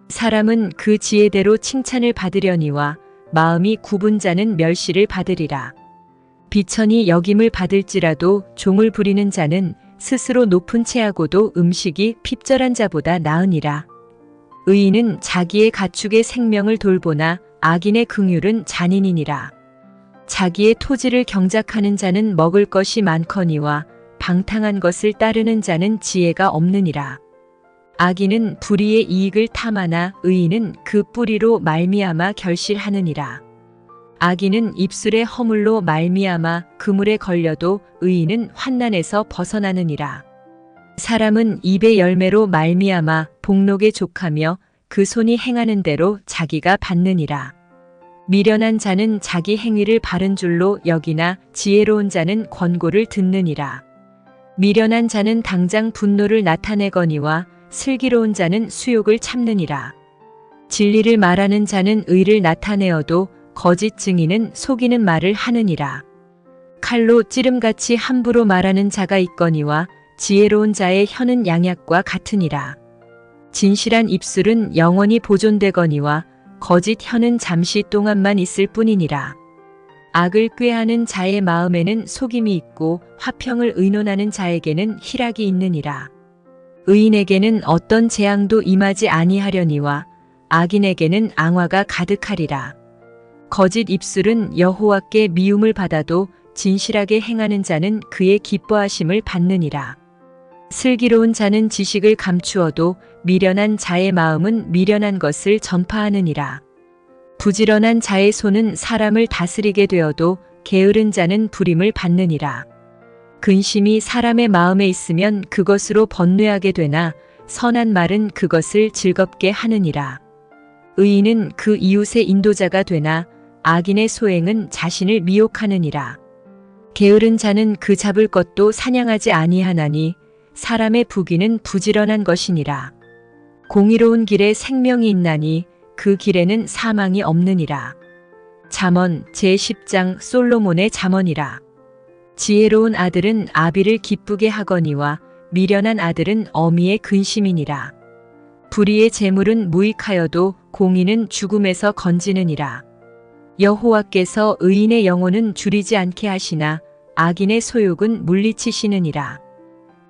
사람은 그 지혜대로 칭찬을 받으려니와 마음이 굽은 자는 멸시를 받으리라. 비천이 역임을 받을지라도 종을 부리는 자는 스스로 높은 채하고도 음식이 핍절한 자보다 나으니라. 의인은 자기의 가축의 생명을 돌보나 악인의 긍휼은 잔인이니라. 자기의 토지를 경작하는 자는 먹을 것이 많거니와 방탕한 것을 따르는 자는 지혜가 없느니라. 악인은 불의의 이익을 탐하나 의인은 그 뿌리로 말미암아 결실하느니라. 악인은 입술의 허물로 말미암아 그물에 걸려도 의인은 환난에서 벗어나느니라. 사람은 입의 열매로 말미암아 복록에 족하며 그 손이 행하는 대로 자기가 받느니라. 미련한 자는 자기 행위를 바른 줄로 여기나 지혜로운 자는 권고를 듣느니라. 미련한 자는 당장 분노를 나타내거니와 슬기로운 자는 수욕을 참느니라. 진리를 말하는 자는 의를 나타내어도 거짓 증인은 속이는 말을 하느니라. 칼로 찌름같이 함부로 말하는 자가 있거니와 지혜로운 자의 혀는 양약과 같으니라. 진실한 입술은 영원히 보존되거니와 거짓 혀는 잠시 동안만 있을 뿐이니라. 악을 꾀하는 자의 마음에는 속임이 있고 화평을 의논하는 자에게는 희락이 있느니라. 의인에게는 어떤 재앙도 임하지 아니하려니와 악인에게는 앙화가 가득하리라. 거짓 입술은 여호와께 미움을 받아도 진실하게 행하는 자는 그의 기뻐하심을 받느니라. 슬기로운 자는 지식을 감추어도 미련한 자의 마음은 미련한 것을 전파하느니라. 부지런한 자의 손은 사람을 다스리게 되어도 게으른 자는 부림을 받느니라. 근심이 사람의 마음에 있으면 그것으로 번뇌하게 되나 선한 말은 그것을 즐겁게 하느니라. 의인은 그 이웃의 인도자가 되나 악인의 소행은 자신을 미혹하느니라. 게으른 자는 그 잡을 것도 사냥하지 아니하나니 사람의 부귀는 부지런한 것이니라. 공의로운 길에 생명이 있나니 그 길에는 사망이 없느니라. 잠언 제10장 솔로몬의 잠언이라. 지혜로운 아들은 아비를 기쁘게 하거니와 미련한 아들은 어미의 근심이니라. 불의의 재물은 무익하여도 공의는 죽음에서 건지느니라. 여호와께서 의인의 영혼은 줄이지 않게 하시나 악인의 소욕은 물리치시느니라.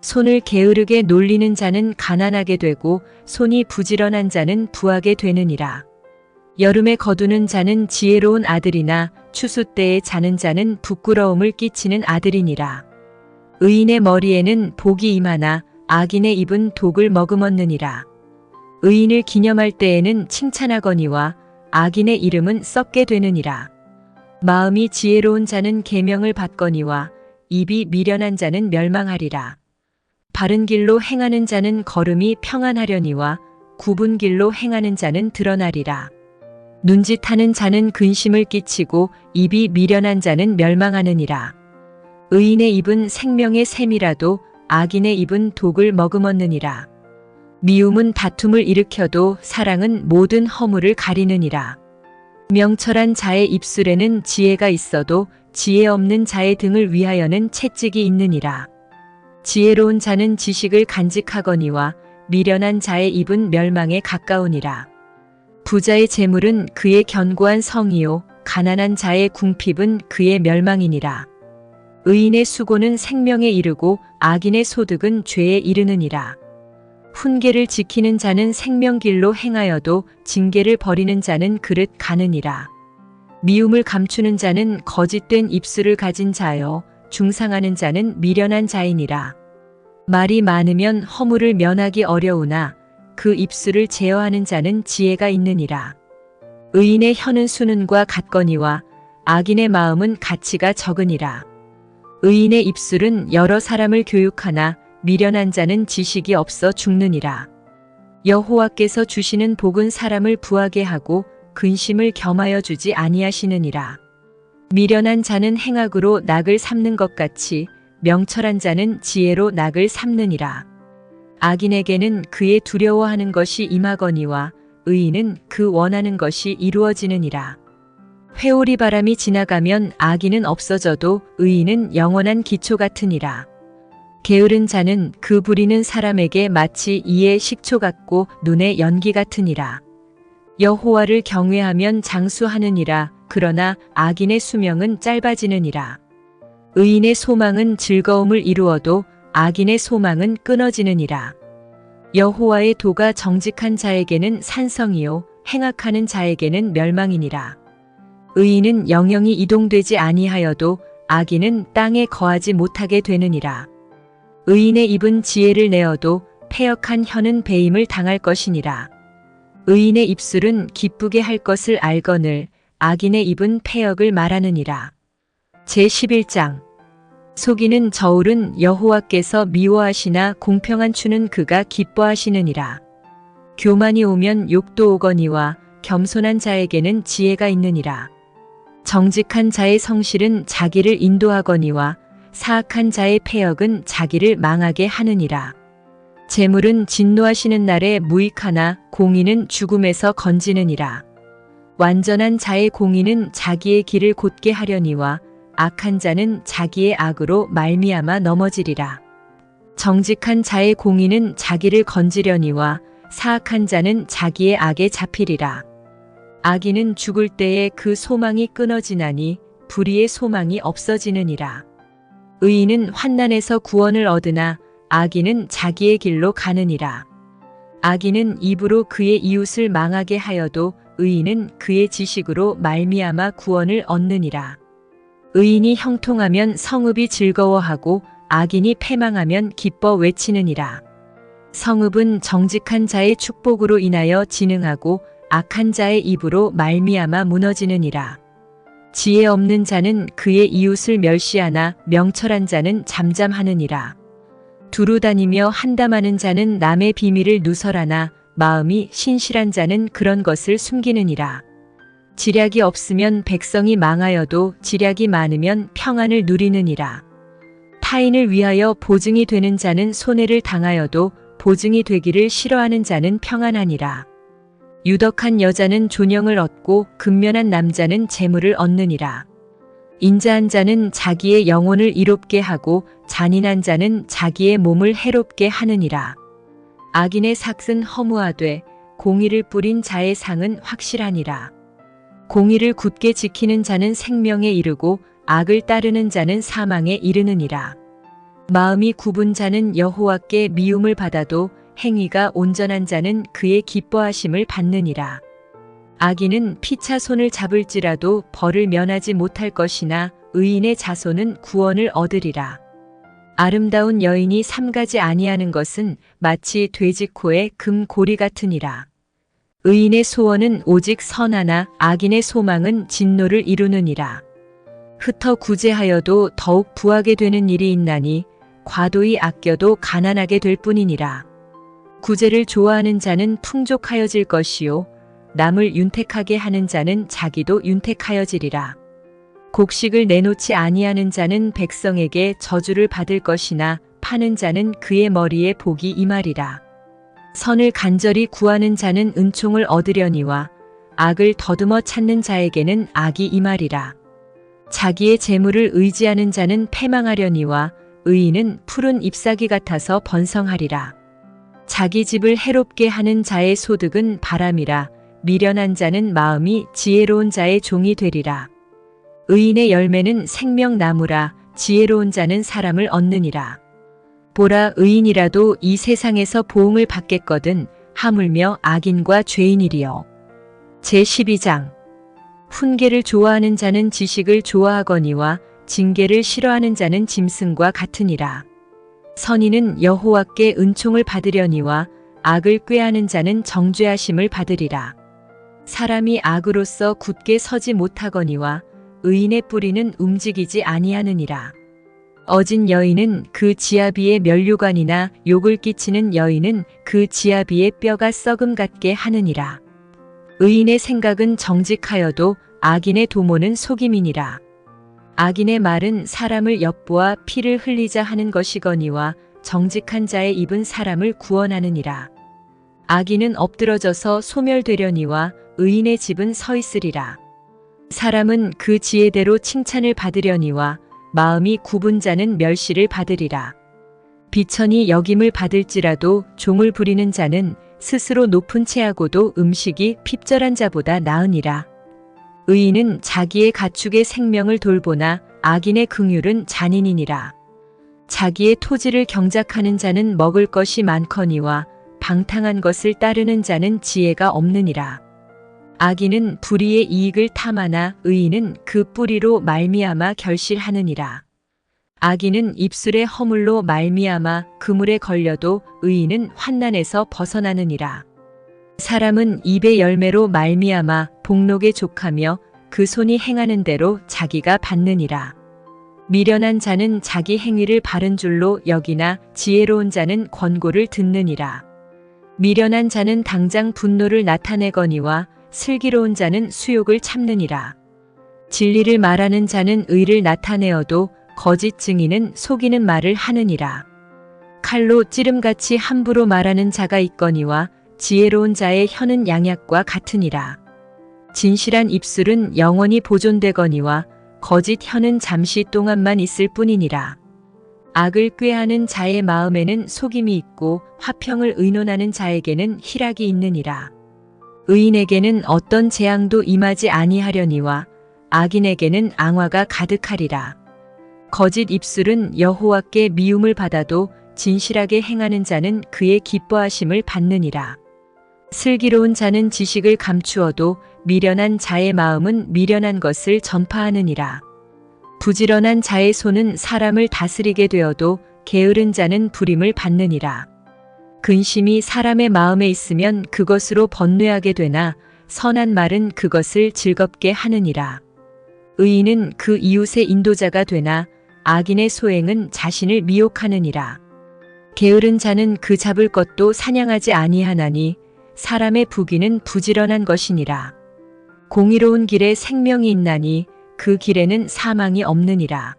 손을 게으르게 놀리는 자는 가난하게 되고 손이 부지런한 자는 부하게 되느니라. 여름에 거두는 자는 지혜로운 아들이나 추수 때에 자는 자는 부끄러움을 끼치는 아들이니라. 의인의 머리에는 복이 임하나 악인의 입은 독을 머금었느니라. 의인을 기념할 때에는 칭찬하거니와 악인의 이름은 썩게 되느니라. 마음이 지혜로운 자는 계명을 받거니와 입이 미련한 자는 멸망하리라. 바른 길로 행하는 자는 걸음이 평안하려니와 굽은 길로 행하는 자는 드러나리라. 눈짓하는 자는 근심을 끼치고 입이 미련한 자는 멸망하느니라. 의인의 입은 생명의 샘이라도 악인의 입은 독을 머금었느니라. 미움은 다툼을 일으켜도 사랑은 모든 허물을 가리느니라. 명철한 자의 입술에는 지혜가 있어도 지혜 없는 자의 등을 위하여는 채찍이 있느니라. 지혜로운 자는 지식을 간직하거니와 미련한 자의 입은 멸망에 가까우니라. 부자의 재물은 그의 견고한 성이요 가난한 자의 궁핍은 그의 멸망이니라. 의인의 수고는 생명에 이르고 악인의 소득은 죄에 이르느니라. 훈계를 지키는 자는 생명길로 행하여도 징계를 버리는 자는 그릇 가느니라. 미움을 감추는 자는 거짓된 입술을 가진 자여 중상하는 자는 미련한 자이니라. 말이 많으면 허물을 면하기 어려우나 그 입술을 제어하는 자는 지혜가 있느니라. 의인의 혀는 수는과 같거니와 악인의 마음은 가치가 적으니라. 의인의 입술은 여러 사람을 교육하나 미련한 자는 지식이 없어 죽느니라. 여호와께서 주시는 복은 사람을 부하게 하고 근심을 겸하여 주지 아니하시느니라. 미련한 자는 행악으로 낙을 삼는 것 같이 명철한 자는 지혜로 낙을 삼느니라. 악인에게는 그의 두려워하는 것이 임하거니와 의인은 그 원하는 것이 이루어지느니라. 회오리 바람이 지나가면 악인은 없어져도 의인은 영원한 기초 같으니라. 게으른 자는 그 부리는 사람에게 마치 이의 식초 같고 눈의 연기 같으니라. 여호와를 경외하면 장수하느니라. 그러나 악인의 수명은 짧아지느니라. 의인의 소망은 즐거움을 이루어도 악인의 소망은 끊어지느니라. 여호와의 도가 정직한 자에게는 산성이요 행악하는 자에게는 멸망이니라. 의인은 영영이 이동되지 아니하여도 악인은 땅에 거하지 못하게 되느니라. 의인의 입은 지혜를 내어도 패역한 혀는 배임을 당할 것이니라. 의인의 입술은 기쁘게 할 것을 알거늘 악인의 입은 패역을 말하느니라. 제11장 속이는 저울은 여호와께서 미워하시나 공평한 추는 그가 기뻐하시느니라. 교만이 오면 욕도 오거니와 겸손한 자에게는 지혜가 있느니라. 정직한 자의 성실은 자기를 인도하거니와 사악한 자의 패역은 자기를 망하게 하느니라. 재물은 진노하시는 날에 무익하나 공의는 죽음에서 건지느니라. 완전한 자의 공의는 자기의 길을 곧게 하려니와 악한 자는 자기의 악으로 말미암아 넘어지리라. 정직한 자의 공의는 자기를 건지려니와 사악한 자는 자기의 악에 잡히리라. 악인은 죽을 때에 그 소망이 끊어지나니 불의의 소망이 없어지느니라. 의인은 환난에서 구원을 얻으나 악인은 자기의 길로 가느니라. 악인은 입으로 그의 이웃을 망하게 하여도 의인은 그의 지식으로 말미암아 구원을 얻느니라. 의인이 형통하면 성읍이 즐거워하고 악인이 패망하면 기뻐 외치느니라. 성읍은 정직한 자의 축복으로 인하여 진흥하고 악한 자의 입으로 말미암아 무너지느니라. 지혜 없는 자는 그의 이웃을 멸시하나 명철한 자는 잠잠하느니라. 두루 다니며 한담하는 자는 남의 비밀을 누설하나 마음이 신실한 자는 그런 것을 숨기느니라. 지략이 없으면 백성이 망하여도 지략이 많으면 평안을 누리느니라. 타인을 위하여 보증이 되는 자는 손해를 당하여도 보증이 되기를 싫어하는 자는 평안하니라. 유덕한 여자는 존영을 얻고 근면한 남자는 재물을 얻느니라. 인자한 자는 자기의 영혼을 이롭게 하고 잔인한 자는 자기의 몸을 해롭게 하느니라. 악인의 삭은 허무하되 공의를 뿌린 자의 상은 확실하니라. 공의를 굳게 지키는 자는 생명에 이르고 악을 따르는 자는 사망에 이르느니라. 마음이 굽은 자는 여호와께 미움을 받아도 행위가 온전한 자는 그의 기뻐하심을 받느니라. 악인은 피차 손을 잡을지라도 벌을 면하지 못할 것이나 의인의 자손은 구원을 얻으리라. 아름다운 여인이 삼가지 아니하는 것은 마치 돼지 코의 금고리 같으니라. 의인의 소원은 오직 선하나 악인의 소망은 진노를 이루느니라. 흩어 구제하여도 더욱 부하게 되는 일이 있나니 과도히 아껴도 가난하게 될 뿐이니라. 구제를 좋아하는 자는 풍족하여질 것이요 남을 윤택하게 하는 자는 자기도 윤택하여지리라. 곡식을 내놓지 아니하는 자는 백성에게 저주를 받을 것이나 파는 자는 그의 머리에 복이 임하리라. 선을 간절히 구하는 자는 은총을 얻으려니와 악을 더듬어 찾는 자에게는 악이 임하리라. 자기의 재물을 의지하는 자는 패망하려니와 의인은 푸른 잎사귀 같아서 번성하리라. 자기 집을 해롭게 하는 자의 소득은 바람이라. 미련한 자는 마음이 지혜로운 자의 종이 되리라. 의인의 열매는 생명나무라. 지혜로운 자는 사람을 얻느니라. 보라, 의인이라도 이 세상에서 보응을 받겠거든 하물며 악인과 죄인이리요. 제12장. 훈계를 좋아하는 자는 지식을 좋아하거니와 징계를 싫어하는 자는 짐승과 같으니라. 선인은 여호와께 은총을 받으려니와 악을 꾀하는 자는 정죄하심을 받으리라. 사람이 악으로서 굳게 서지 못하거니와 의인의 뿌리는 움직이지 아니하느니라. 어진 여인은 그 지아비의 면류관이나 욕을 끼치는 여인은 그 지아비의 뼈가 썩음 같게 하느니라. 의인의 생각은 정직하여도 악인의 도모는 속임이니라. 악인의 말은 사람을 엿보아 피를 흘리자 하는 것이거니와 정직한 자의 입은 사람을 구원하느니라. 악인은 엎드러져서 소멸되려니와 의인의 집은 서 있으리라. 사람은 그 지혜대로 칭찬을 받으려니와 마음이 굽은 자는 멸시를 받으리라. 비천이 역임을 받을지라도 종을 부리는 자는 스스로 높은 채하고도 음식이 핍절한 자보다 나으니라. 의인은 자기의 가축의 생명을 돌보나 악인의 긍휼은 잔인이니라. 자기의 토지를 경작하는 자는 먹을 것이 많거니와 방탕한 것을 따르는 자는 지혜가 없느니라. 악인은 불의의 이익을 탐하나 의인은 그 뿌리로 말미암아 결실하느니라. 악인은 입술의 허물로 말미암아 그물에 걸려도 의인은 환난에서 벗어나느니라. 사람은 입의 열매로 말미암아 복록에 족하며 그 손이 행하는 대로 자기가 받느니라. 미련한 자는 자기 행위를 바른 줄로 여기나 지혜로운 자는 권고를 듣느니라. 미련한 자는 당장 분노를 나타내거니와 슬기로운 자는 수욕을 참느니라. 진리를 말하는 자는 의를 나타내어도 거짓 증인은 속이는 말을 하느니라. 칼로 찌름같이 함부로 말하는 자가 있거니와 지혜로운 자의 혀는 양약과 같으니라. 진실한 입술은 영원히 보존되거니와 거짓 혀는 잠시 동안만 있을 뿐이니라. 악을 꾀하는 자의 마음에는 속임이 있고 화평을 의논하는 자에게는 희락이 있느니라. 의인에게는 어떤 재앙도 임하지 아니하려니와 악인에게는 앙화가 가득하리라. 거짓 입술은 여호와께 미움을 받아도 진실하게 행하는 자는 그의 기뻐하심을 받느니라. 슬기로운 자는 지식을 감추어도 미련한 자의 마음은 미련한 것을 전파하느니라. 부지런한 자의 손은 사람을 다스리게 되어도 게으른 자는 불임을 받느니라. 근심이 사람의 마음에 있으면 그것으로 번뇌하게 되나 선한 말은 그것을 즐겁게 하느니라. 의인은 그 이웃의 인도자가 되나 악인의 소행은 자신을 미혹하느니라. 게으른 자는 그 잡을 것도 사냥하지 아니하나니 사람의 부귀는 부지런한 것이니라. 공의로운 길에 생명이 있나니 그 길에는 사망이 없느니라.